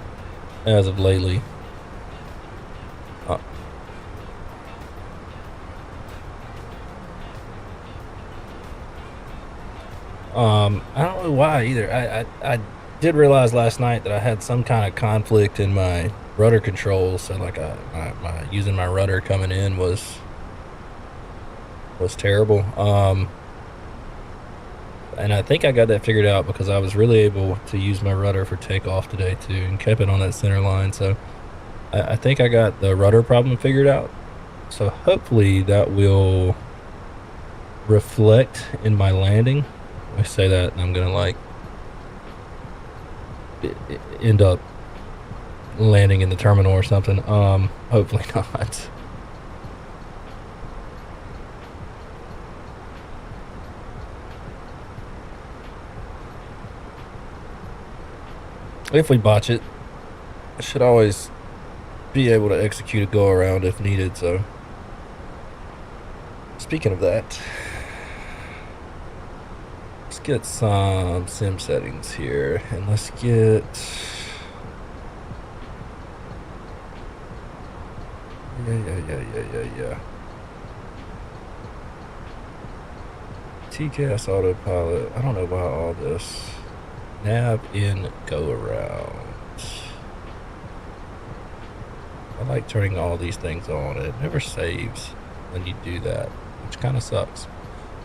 as of lately. I don't know why either. I did realize last night that I had some kind of conflict in my rudder controls. So like my using my rudder coming in was terrible. And I think I got that figured out because I was really able to use my rudder for takeoff today too, and kept it on that center line. So I think I got the rudder problem figured out. So hopefully that will reflect in my landing. I say that and I'm gonna like end up landing in the terminal or something. Hopefully not. If we botch it, I should always be able to execute a go around if needed. So speaking of that, let's get some sim settings here, and let's get yeah. TCAS autopilot. I don't know about all this. Nav in go around. I like turning all these things on. It never saves when you do that, which kind of sucks.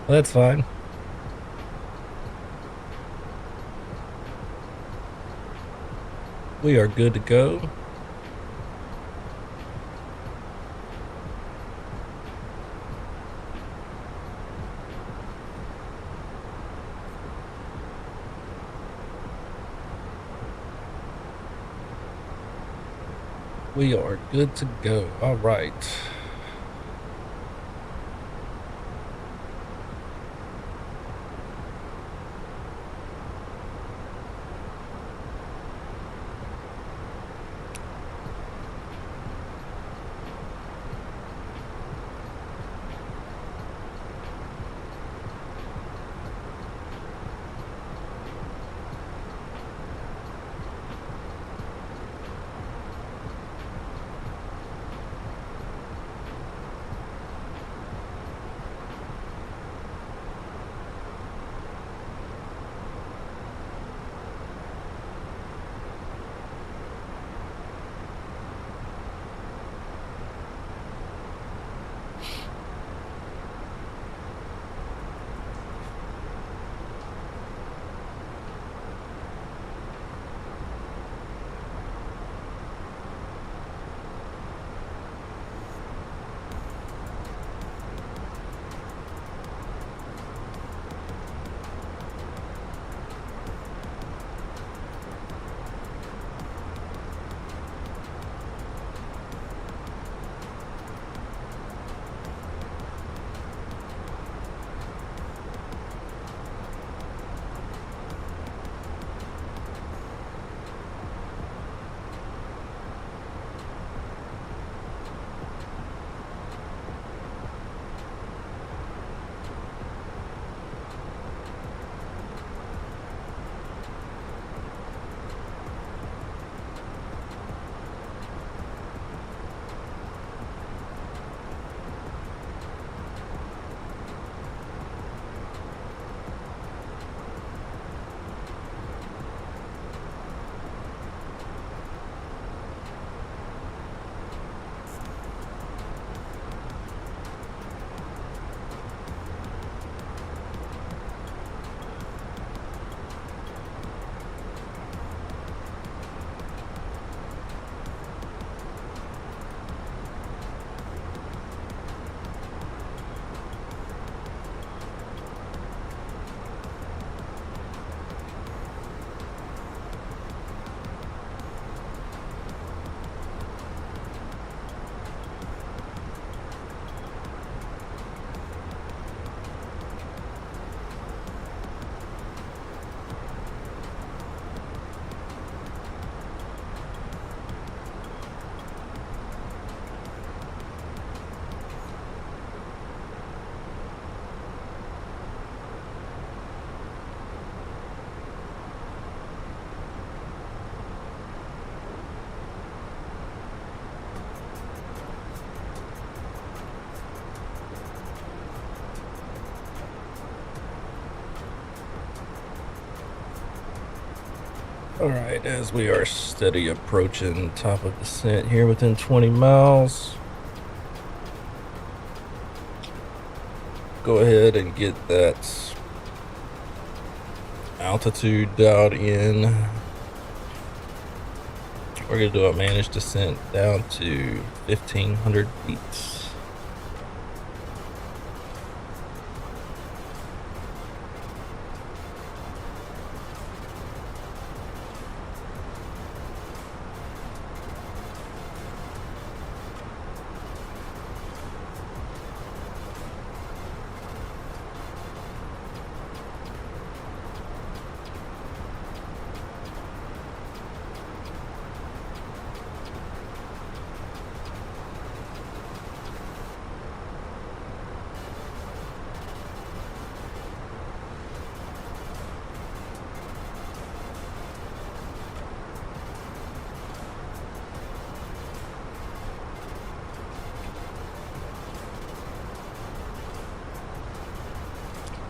Well, that's fine. We are good to go. We are good to go. All right. All right, as we are steady approaching top of descent here within 20 miles, go ahead and get that altitude dialed in. We're going to do a managed descent down to 1,500 feet.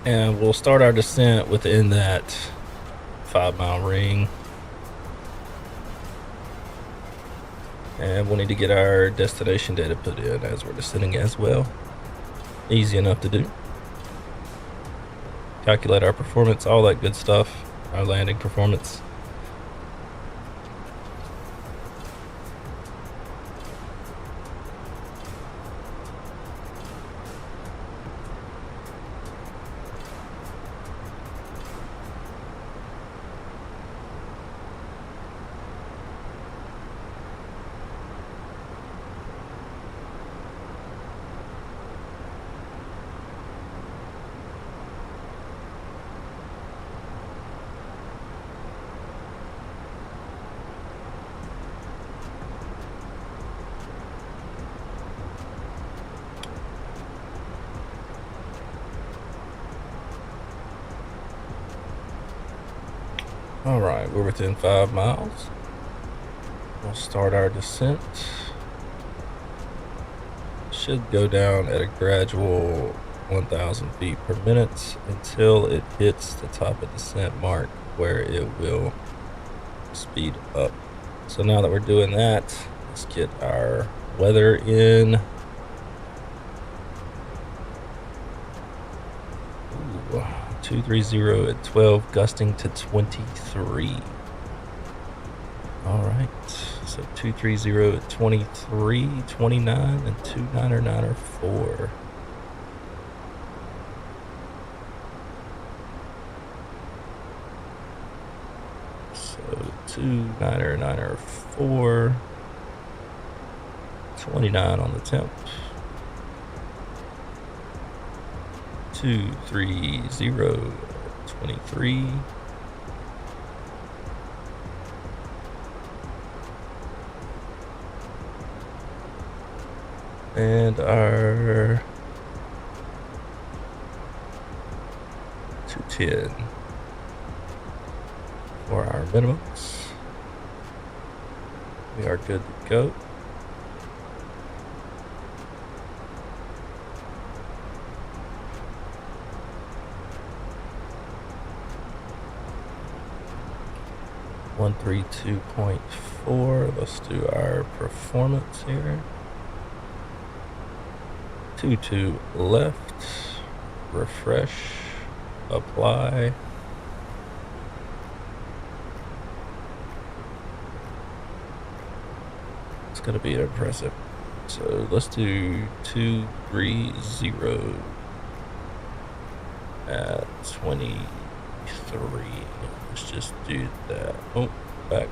And we'll start our descent within that 5-mile ring. And we'll need to get our destination data put in as we're descending as well. Easy enough to do. Calculate our performance, all that good stuff, our landing performance. All right, we're within 5 miles. We'll start our descent. Should go down at a gradual 1,000 feet per minute until it hits the top of descent mark where it will speed up. So now that we're doing that, let's get our weather in. Ooh, 230 at 12, gusting to 23. All right, so 230 at 23, 29, and 299 So 299 29 on the temp. 230 23. And our 210 for our minimums. We are good to go. One 132.4. Let's do our performance here. 22 left, refresh, apply. It's going to be impressive. So let's do 230 at 23. Let's just do that. Oh, back.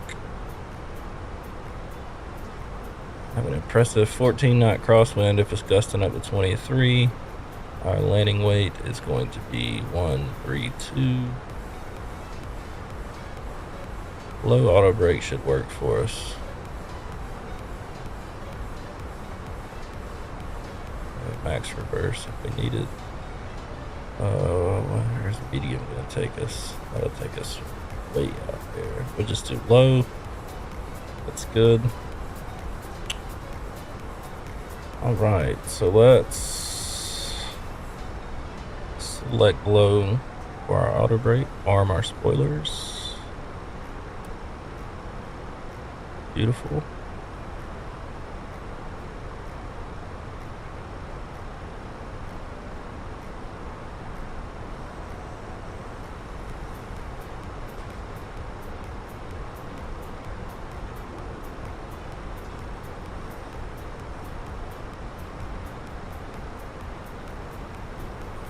Have an impressive 14-knot crosswind if it's gusting up to 23. Our landing weight is going to be 132. Low auto brake should work for us. Max reverse if we need it. Where's medium going to take us? That'll take us way out there. We'll just do low. That's good. All right, so let's select low for our auto brake, arm our spoilers. Beautiful.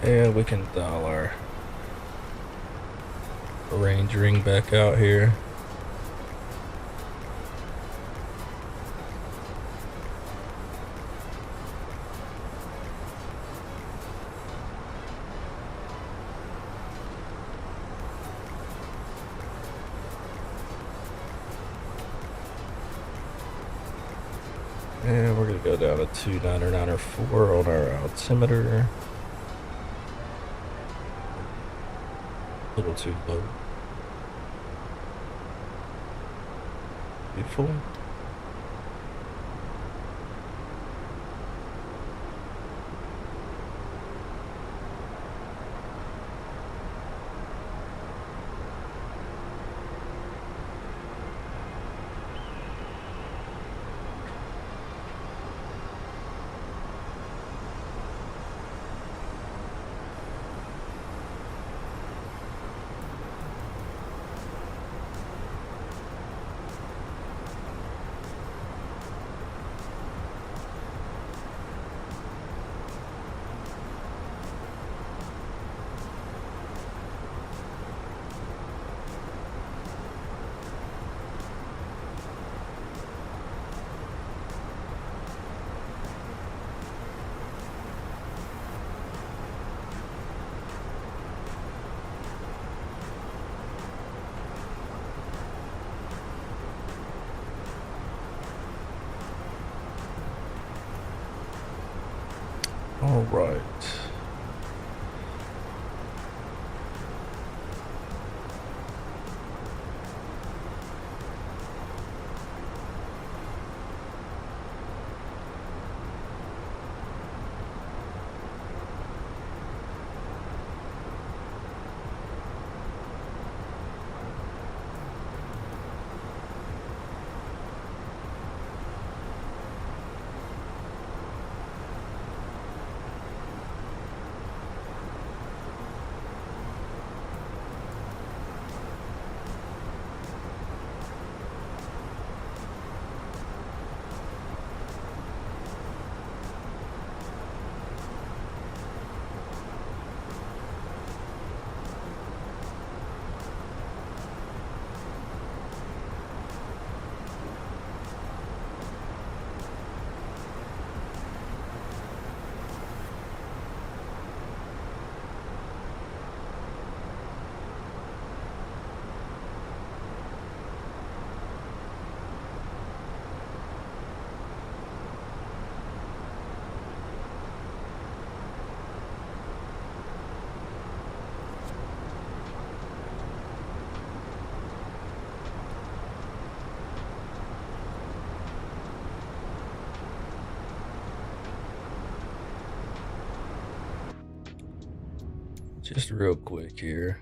And we can dial our range ring back out here. And we're going to go down to 2994 on our altimeter. A little too low. Beautiful. All right. Just real quick here.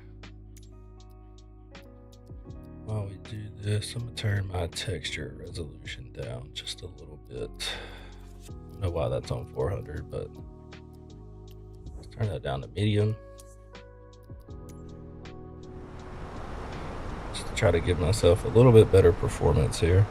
While we do this, I'm gonna turn my texture resolution down just a little bit. I don't know why that's on 400, but let's turn that down to medium. Just to try to give myself a little bit better performance here.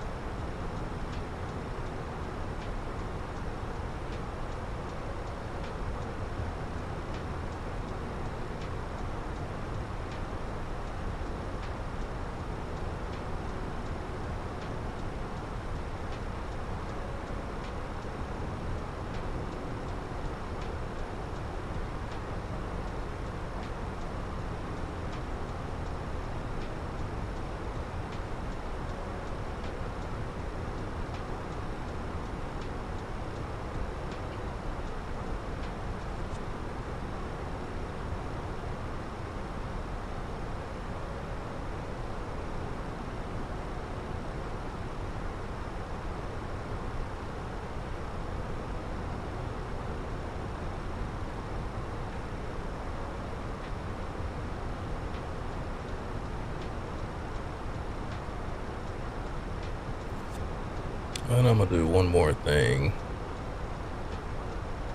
And I'm gonna do one more thing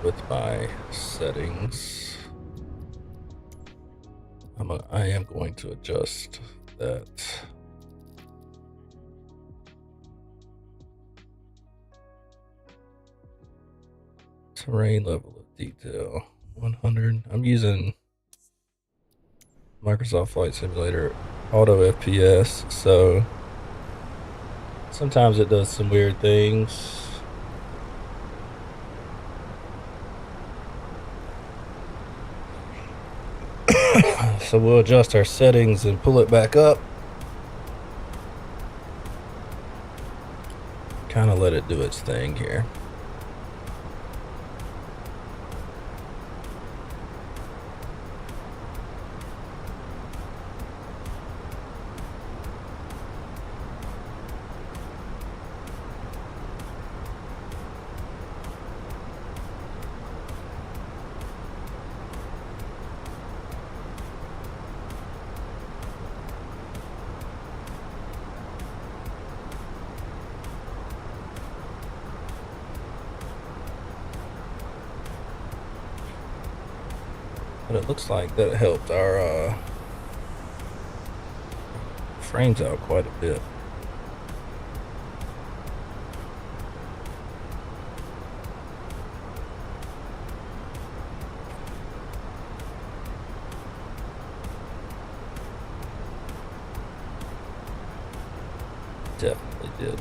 with my settings. I am going to adjust that. Terrain level of detail 100. I'm using Microsoft Flight Simulator Auto FPS, so sometimes it does some weird things. So we'll adjust our settings and pull it back up. Kind of let it do its thing here. But it looks like that helped our frames out quite a bit. Definitely did.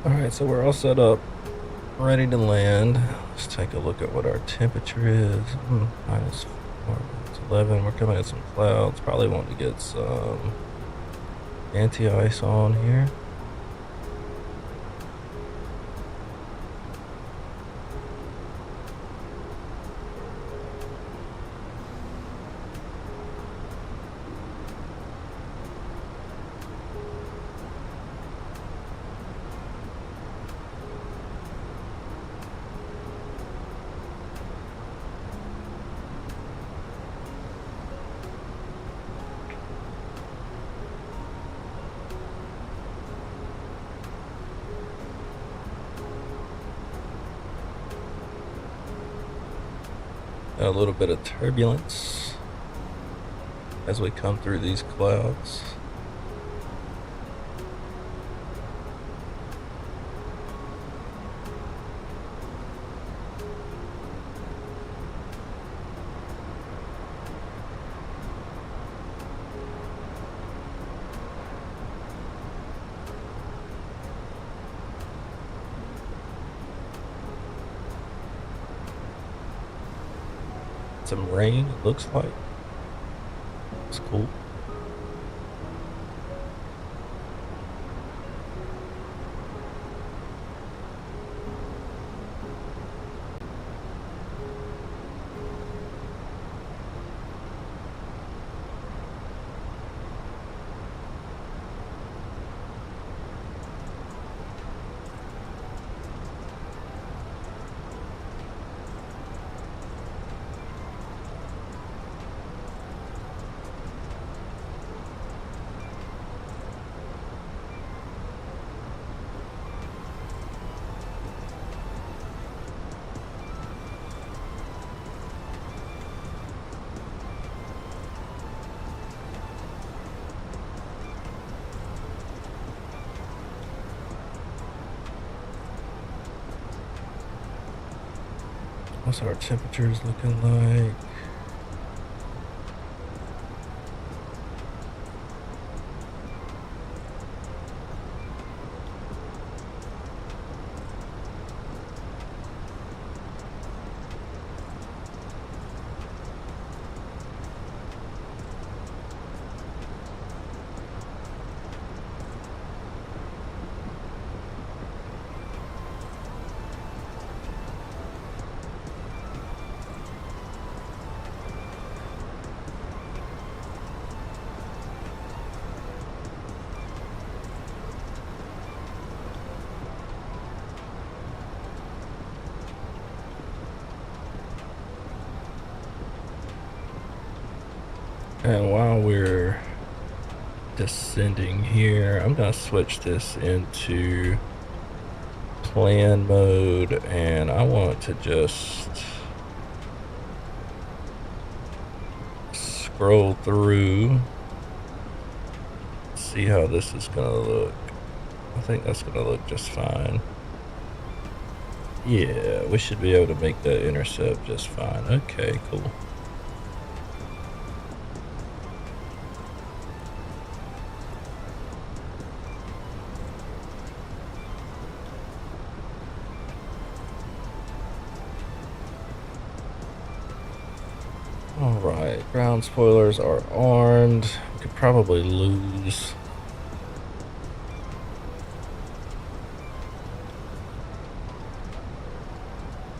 Alright, so we're all set up, ready to land. Let's take a look at what our temperature is. Minus 4, it's 11. We're coming in some clouds. Probably want to get some anti-ice on here. A little bit of turbulence as we come through these clouds. some rain, it looks like. It's cool. What's our temperatures looking like? And while we're descending here, I'm gonna switch this into plan mode, and I want to just scroll through, see how this is gonna look. I think that's gonna look just fine. Yeah, we should be able to make that intercept just fine. Okay, cool. Alright, ground spoilers are armed. We could probably lose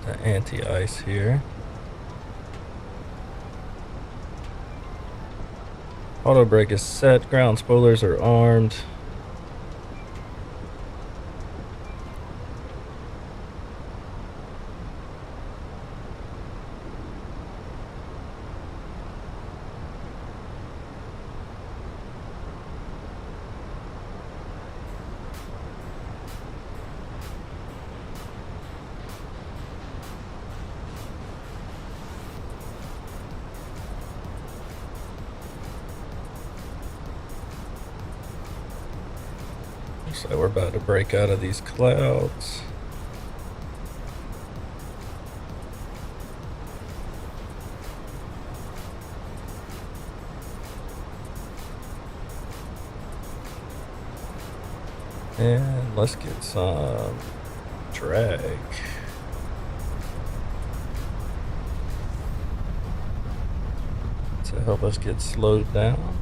the anti-ice here. Auto brake is set, ground spoilers are armed. So we're about to break out of these clouds. And let's get some drag. To help us get slowed down.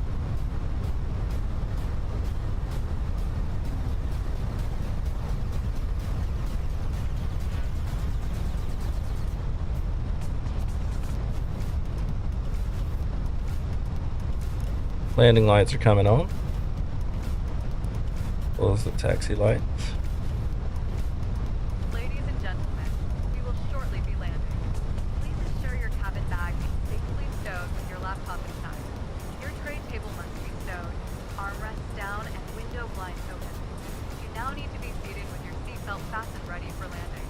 Landing lights are coming on. Close the taxi lights. Ladies and gentlemen, we will shortly be landing. Please ensure your cabin bag is safely stowed with your laptop inside. Your tray table must be stowed, armrests down, and window blinds open. You now need to be seated with your seatbelt fastened ready for landing.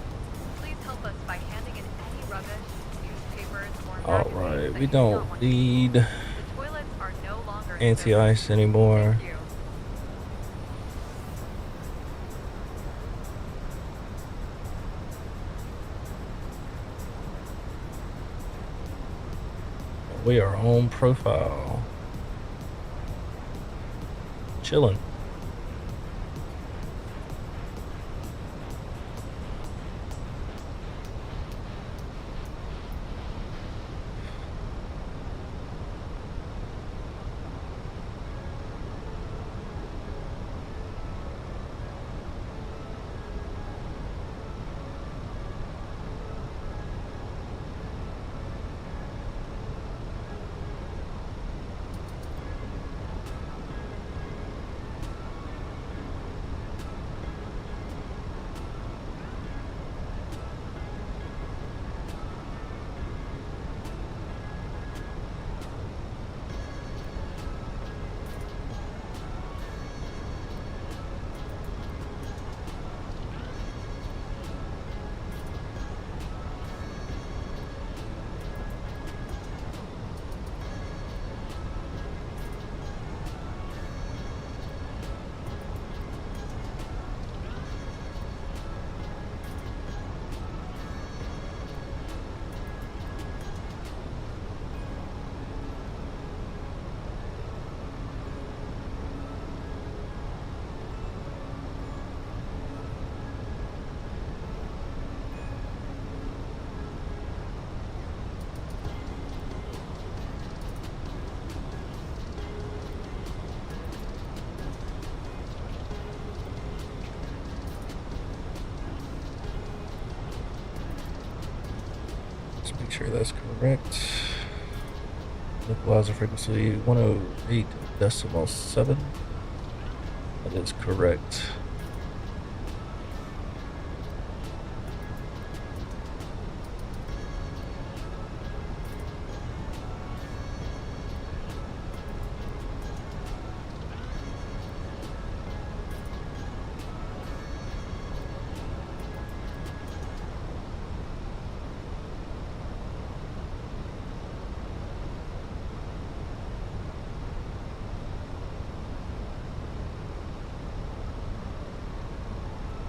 Please help us by handing in any rubbish, newspapers, or magazines Alright, that we you do not don't want to use. need The toilets are no longer in service. anti-ice anymore. Thank you. We are on profile. Chilling. Make sure that's correct. Localizer frequency 108.7. That is correct.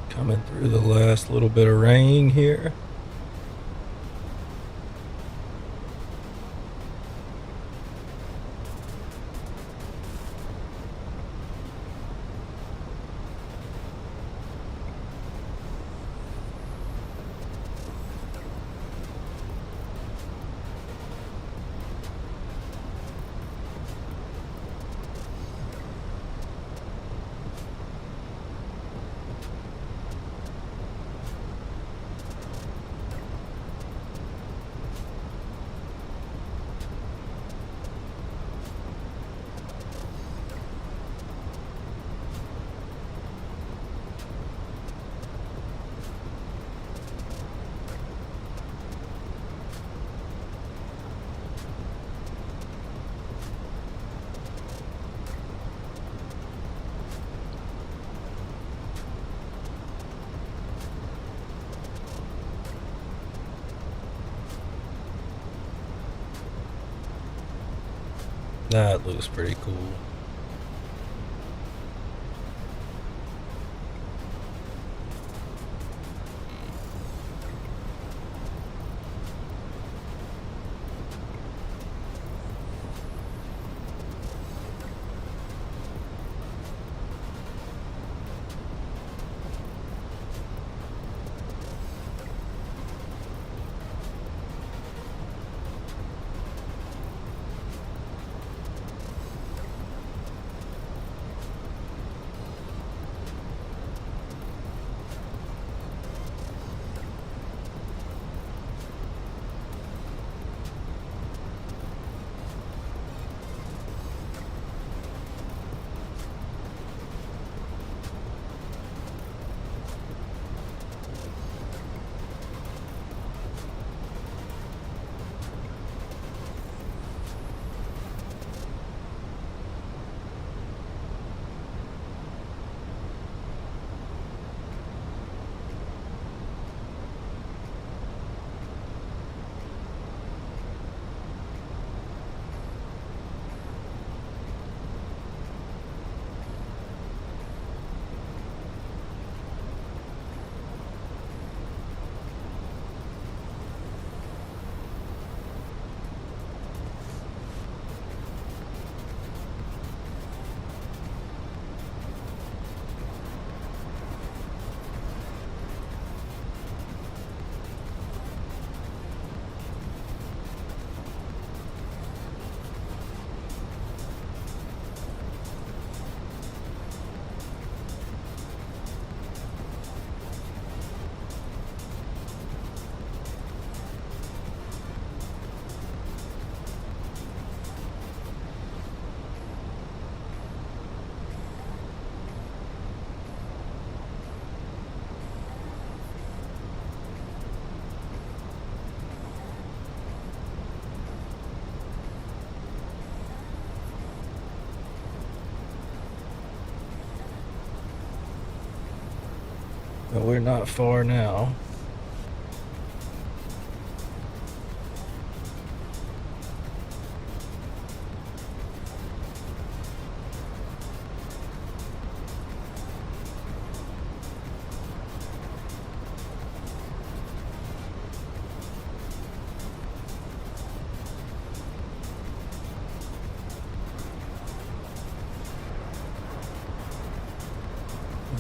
Coming through the last little bit of rain here. That looks pretty cool. But we're not far now.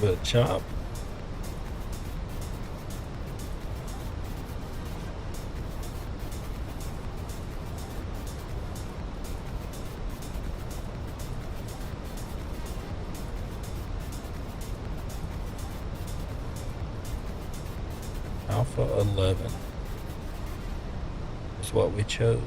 But chop. Alpha 11. is what we chose.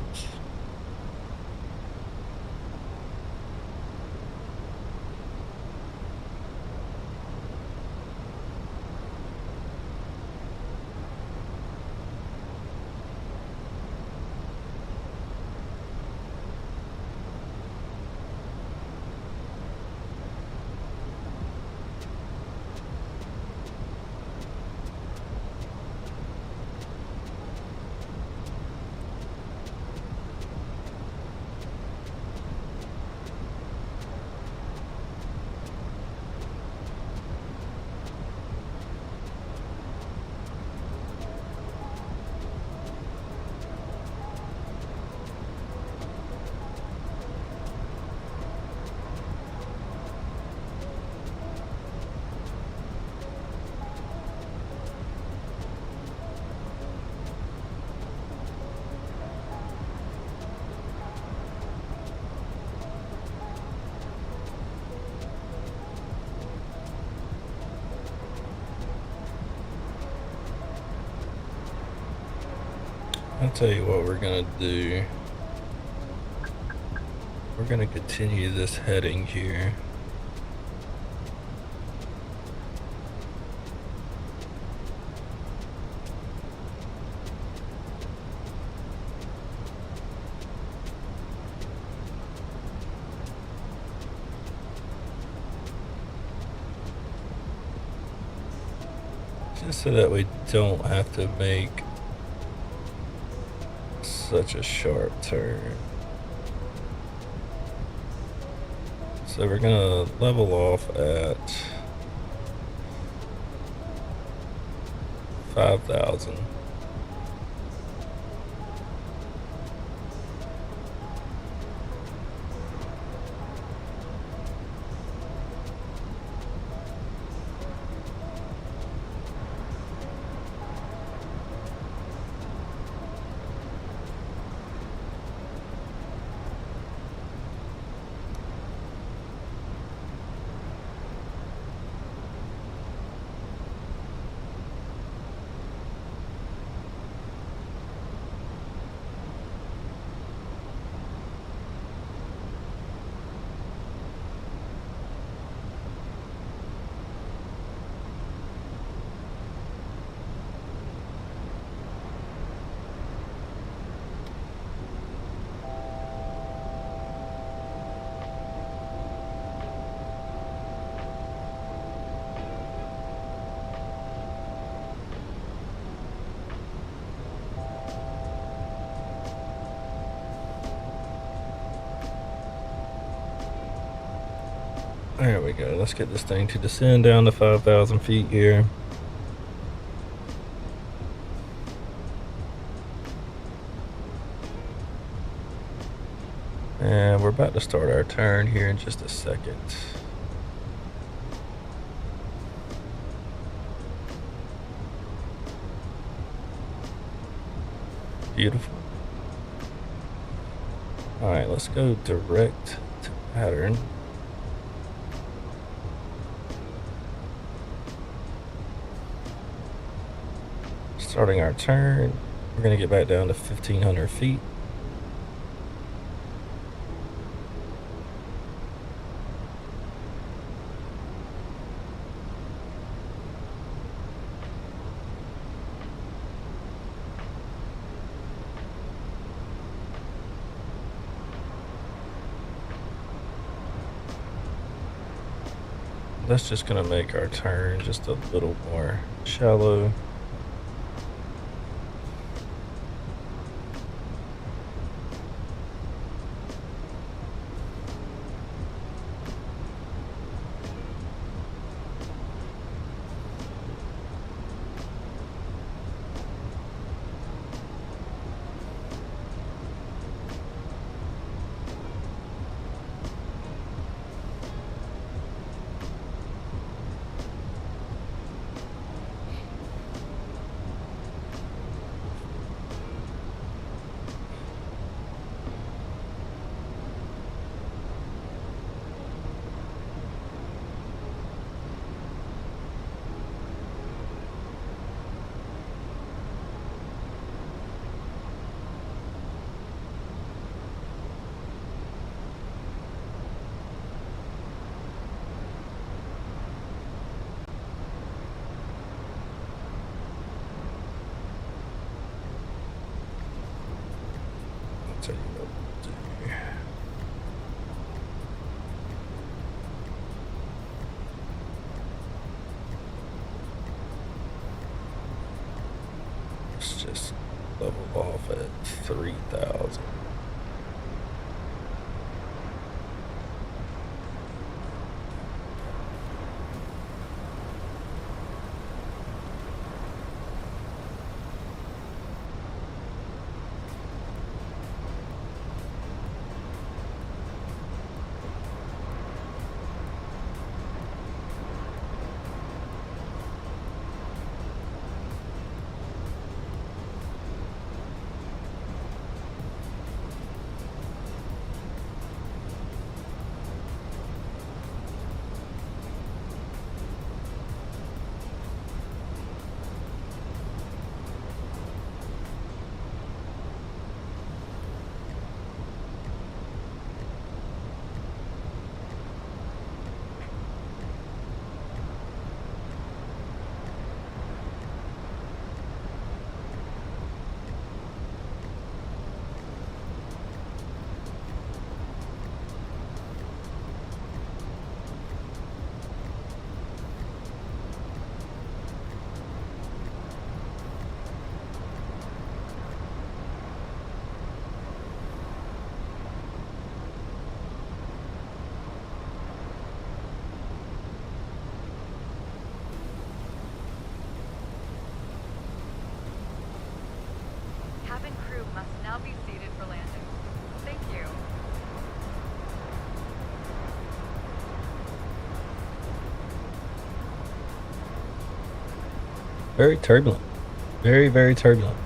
I'll tell you what we're gonna do. We're gonna continue this heading here. Just so that we don't have to make such a sharp turn. So we're gonna level off at 5,000. There we go. Let's get this thing to descend down to 5,000 feet here. And we're about to start our turn here in just a second. Beautiful. All right, let's go direct to pattern. Starting our turn, we're going to get back down to 1,500 feet. That's just going to make our turn just a little more shallow. tell you what we'll do. Let's just level off at 3,000. Cabin crew must now be seated for landing. Thank you. Very turbulent. Very, very turbulent.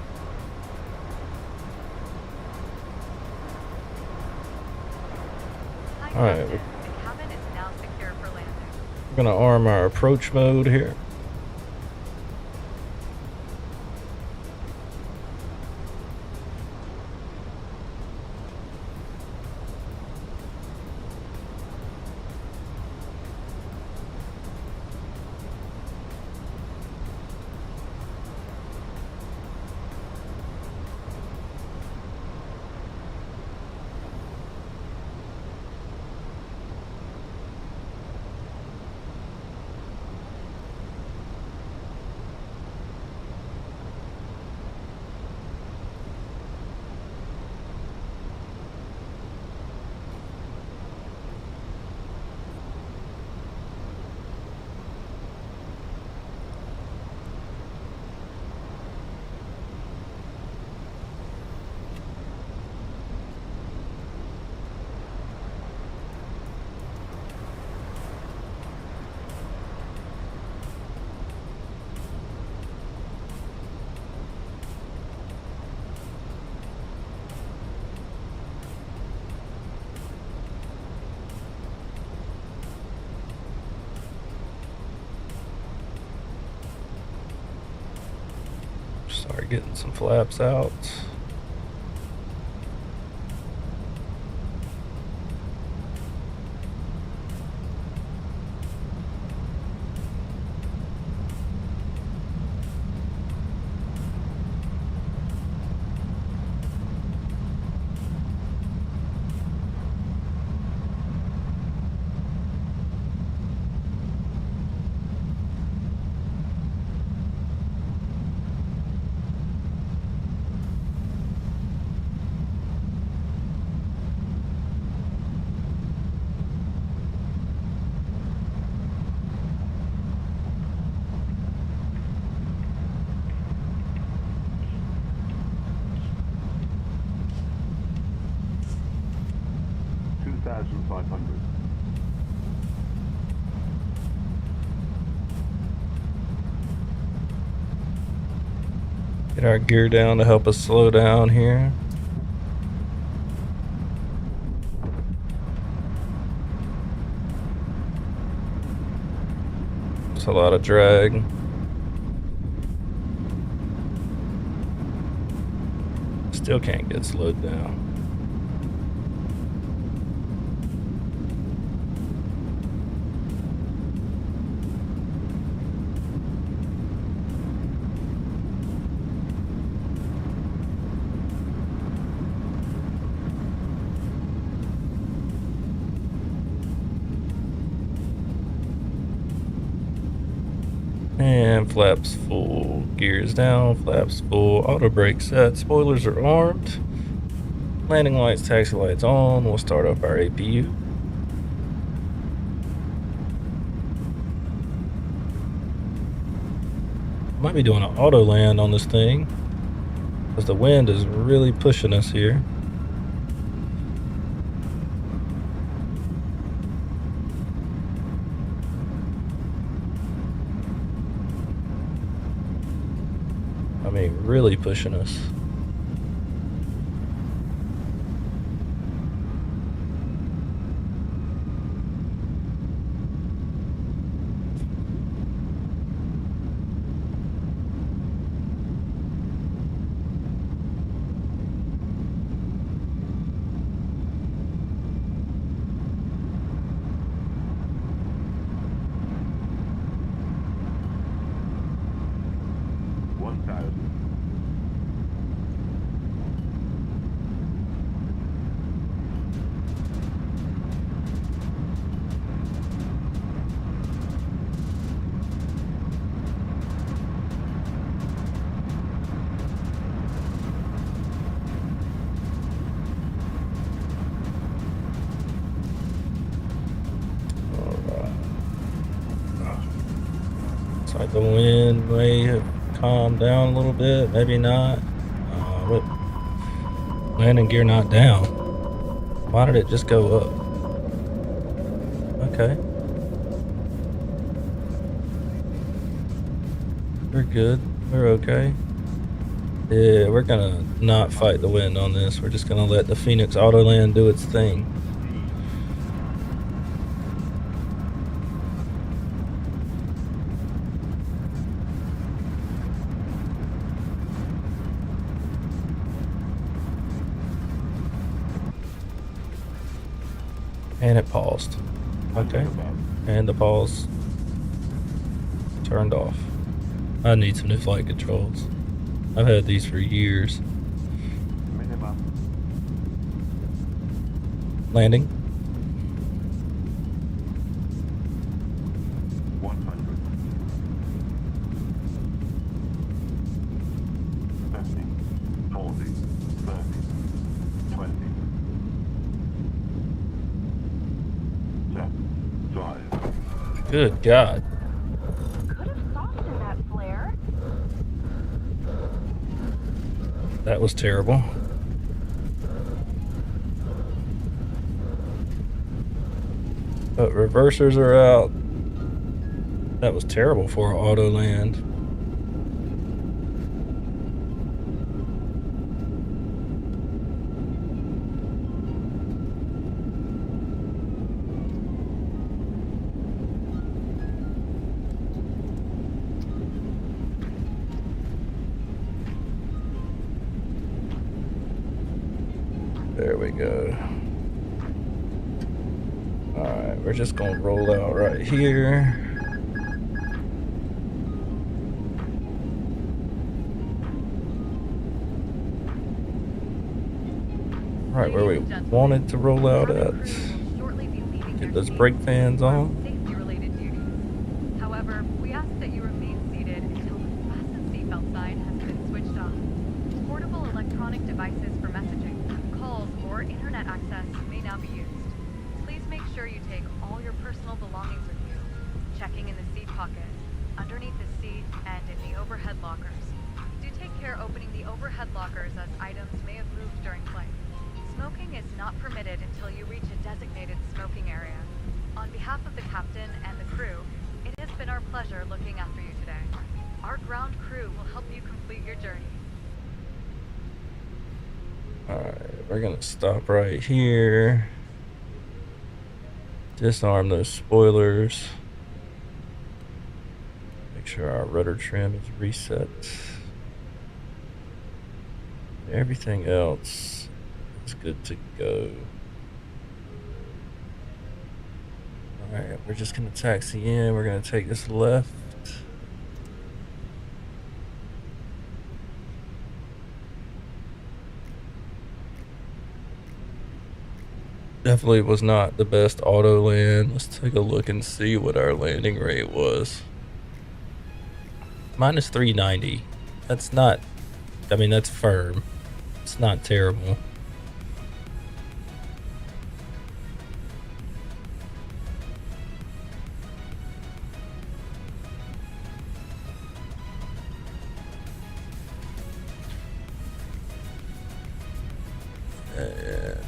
Hi, All right, Captain. The cabin is now secure for landing. we're gonna arm our approach mode here. Start getting some flaps out. Get our gear down to help us slow down here. It's a lot of drag. Still can't get slowed down. And flaps full, gears down, flaps full, auto brake set, spoilers are armed, landing lights, taxi lights on. We'll start up our APU. Might be doing an auto land on this thing because the wind is really pushing us here. I mean, really pushing us. Like the wind may have calmed down a little bit, maybe not. But landing gear not down. Why did it just go up? Okay. We're good. We're okay. Yeah, we're gonna not fight the wind on this. We're just gonna let the Fenix auto land do its thing. And it paused. Okay. And the pause turned off. I need some new flight controls. I've had these for years. Landing. 100. 50, 40, 30, 20. Good God. Could have softened that flare. That was terrible. But reversers are out. That was terrible for our auto land. There we go. Alright, we're just gonna roll out right here. Right where we wanted to roll out at. Get those brake fans on. Safety-related duties. However, we ask that you remain seated until the fasten seatbelt sign has been switched off. Portable electronic devices for messaging, calls, or internet access may now be used. Please make sure you take all your personal belongings with you, checking in the seat pocket, underneath the seat, and in the overhead lockers. Do take care opening the overhead lockers as items may have moved during flight. Smoking is not permitted until you reach a designated smoking area. On behalf of the captain and the crew, it has been our pleasure looking after you today. Our ground crew will help you complete your journey. Alright, we're gonna stop right here. Disarm those spoilers. Make sure our rudder trim is reset. Everything else is good to go. Alright, we're just gonna taxi in. We're gonna take this left. Definitely was not the best auto land. Let's take a look and see what our landing rate was. minus 390. That's not, I mean, that's firm. It's not terrible.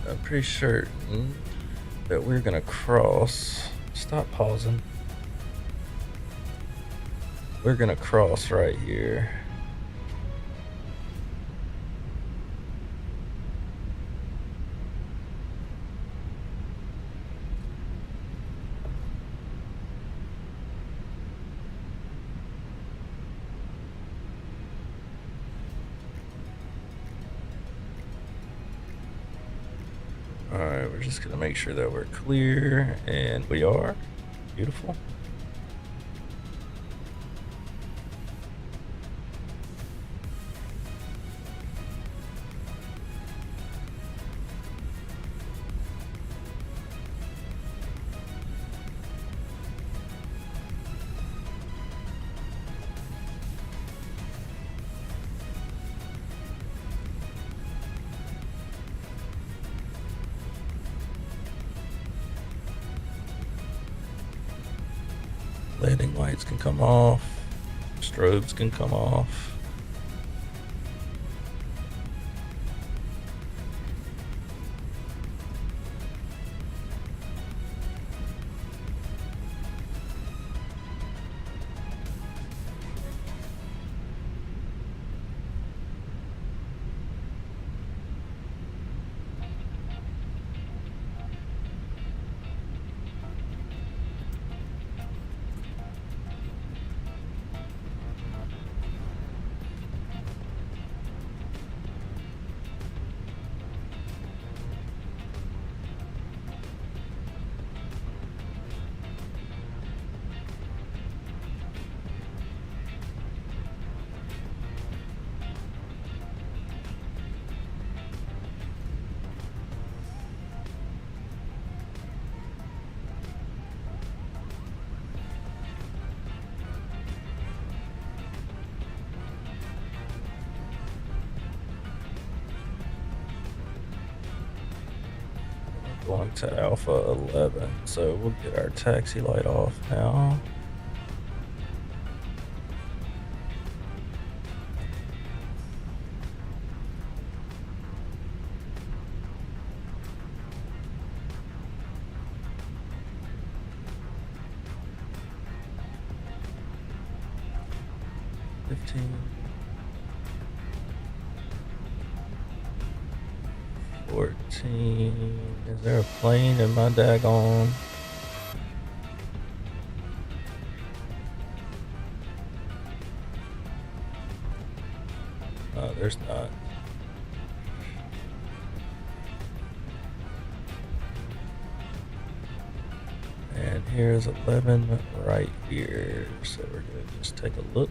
I'm pretty certain that we're gonna cross. Stop pausing. We're gonna cross right here. Alright, we're just gonna make sure that we're clear, and we are. Beautiful. Landing lights can come off. Strobes can come off. Going to Alpha 11, so we'll get our taxi light off now. Is there a plane in my daggone? No, there's not. And here's 11 right here. So we're gonna just take a look.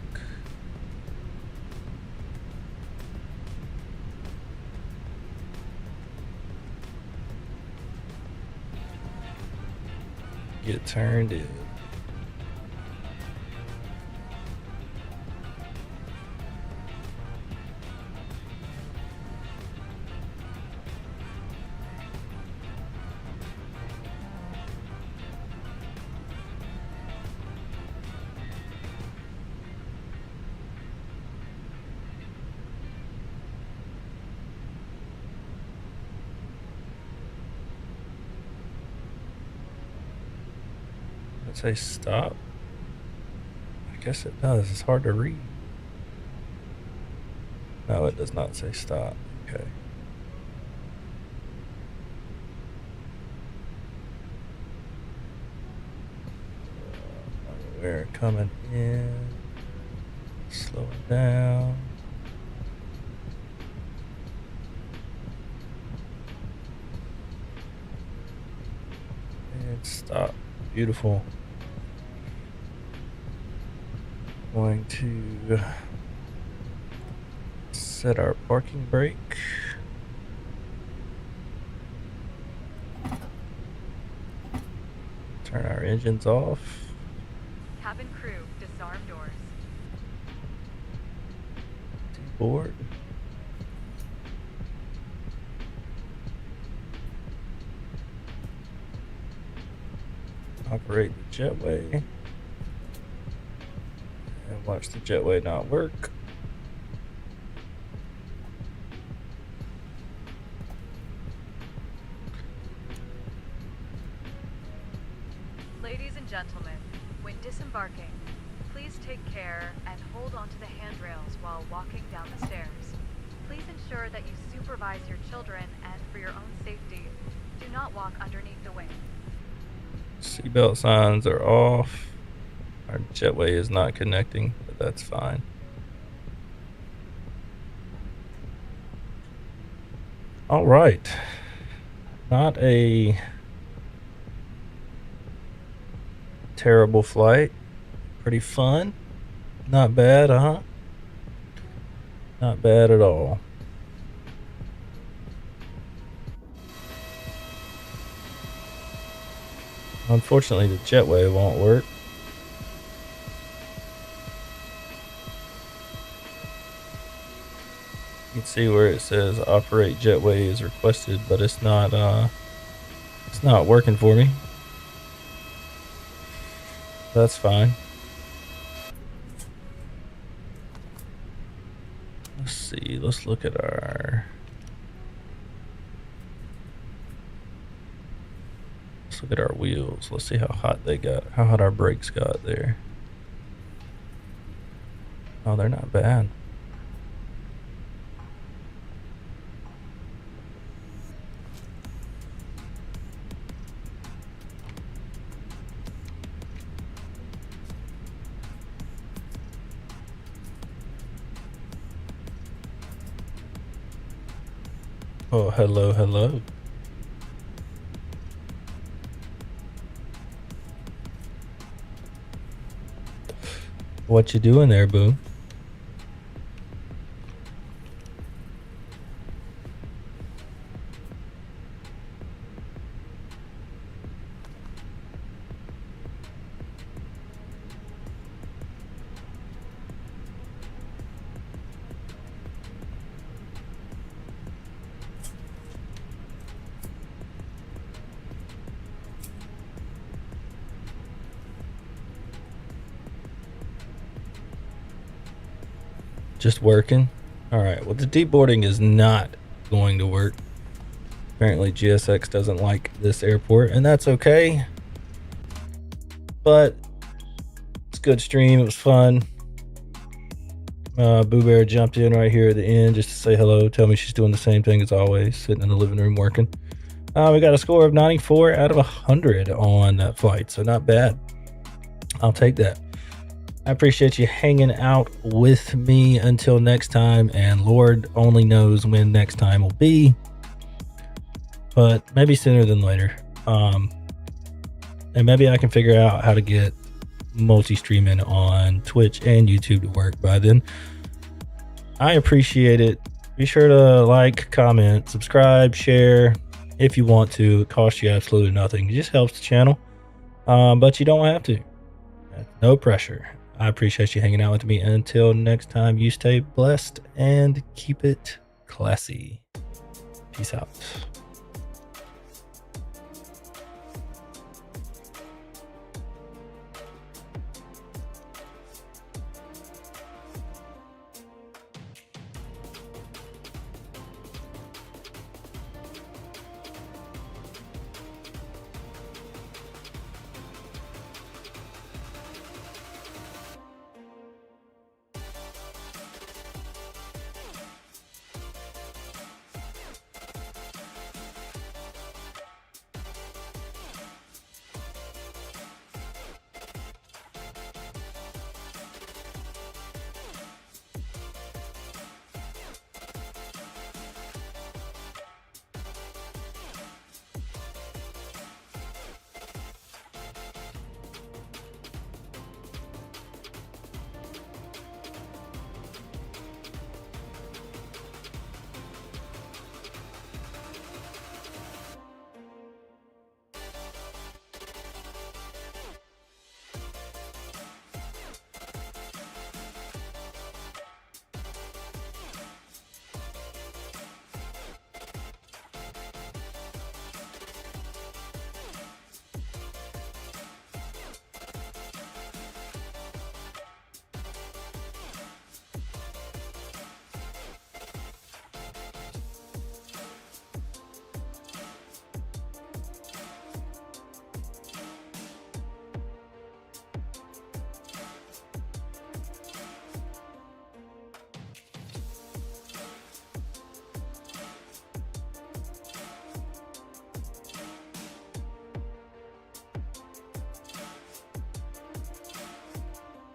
Get turned in. Say stop. I guess it does. It's hard to read. No, it does not say stop. Okay. We're coming in. Slow it down. And stop. Beautiful. Going to set our parking brake. Turn our engines off. Cabin crew, disarm doors. board. Operate the jetway. And watch the jetway not work. Ladies and gentlemen, when disembarking, please take care and hold onto the handrails while walking down the stairs. Please ensure that you supervise your children, and for your own safety, do not walk underneath the wing. Seatbelt signs are off. Our jetway is not connecting, but that's fine. All right. Not a terrible flight. Pretty fun. Not bad, huh? Not bad at all. Unfortunately, the jetway won't work. You can see where it says operate jetway is requested, but it's not working for me. That's fine. Let's see. Let's look at our wheels. Let's see how hot they got. How hot our brakes got there. Oh, they're not bad. Oh, hello, hello. What you doing there, boo? Just working. All right. Well, the deboarding is not going to work. Apparently, GSX doesn't like this airport, and that's okay. But it's a good stream. It was fun. Boo Bear jumped in right here at the end just to say hello. Tell me she's doing the same thing as always, sitting in the living room working. We got a score of 94 out of 100 on that flight, so not bad. I'll take that. I appreciate you hanging out with me until next time, and Lord only knows when next time will be, but maybe sooner than later. And maybe I can figure out how to get multi-streaming on Twitch and YouTube to work by then. I appreciate it. Be sure to like, comment, subscribe, share if you want to. It costs you absolutely nothing. It just helps the channel, but you don't have to. No pressure. I appreciate you hanging out with me. Until next time, you stay blessed and keep it classy. Peace out.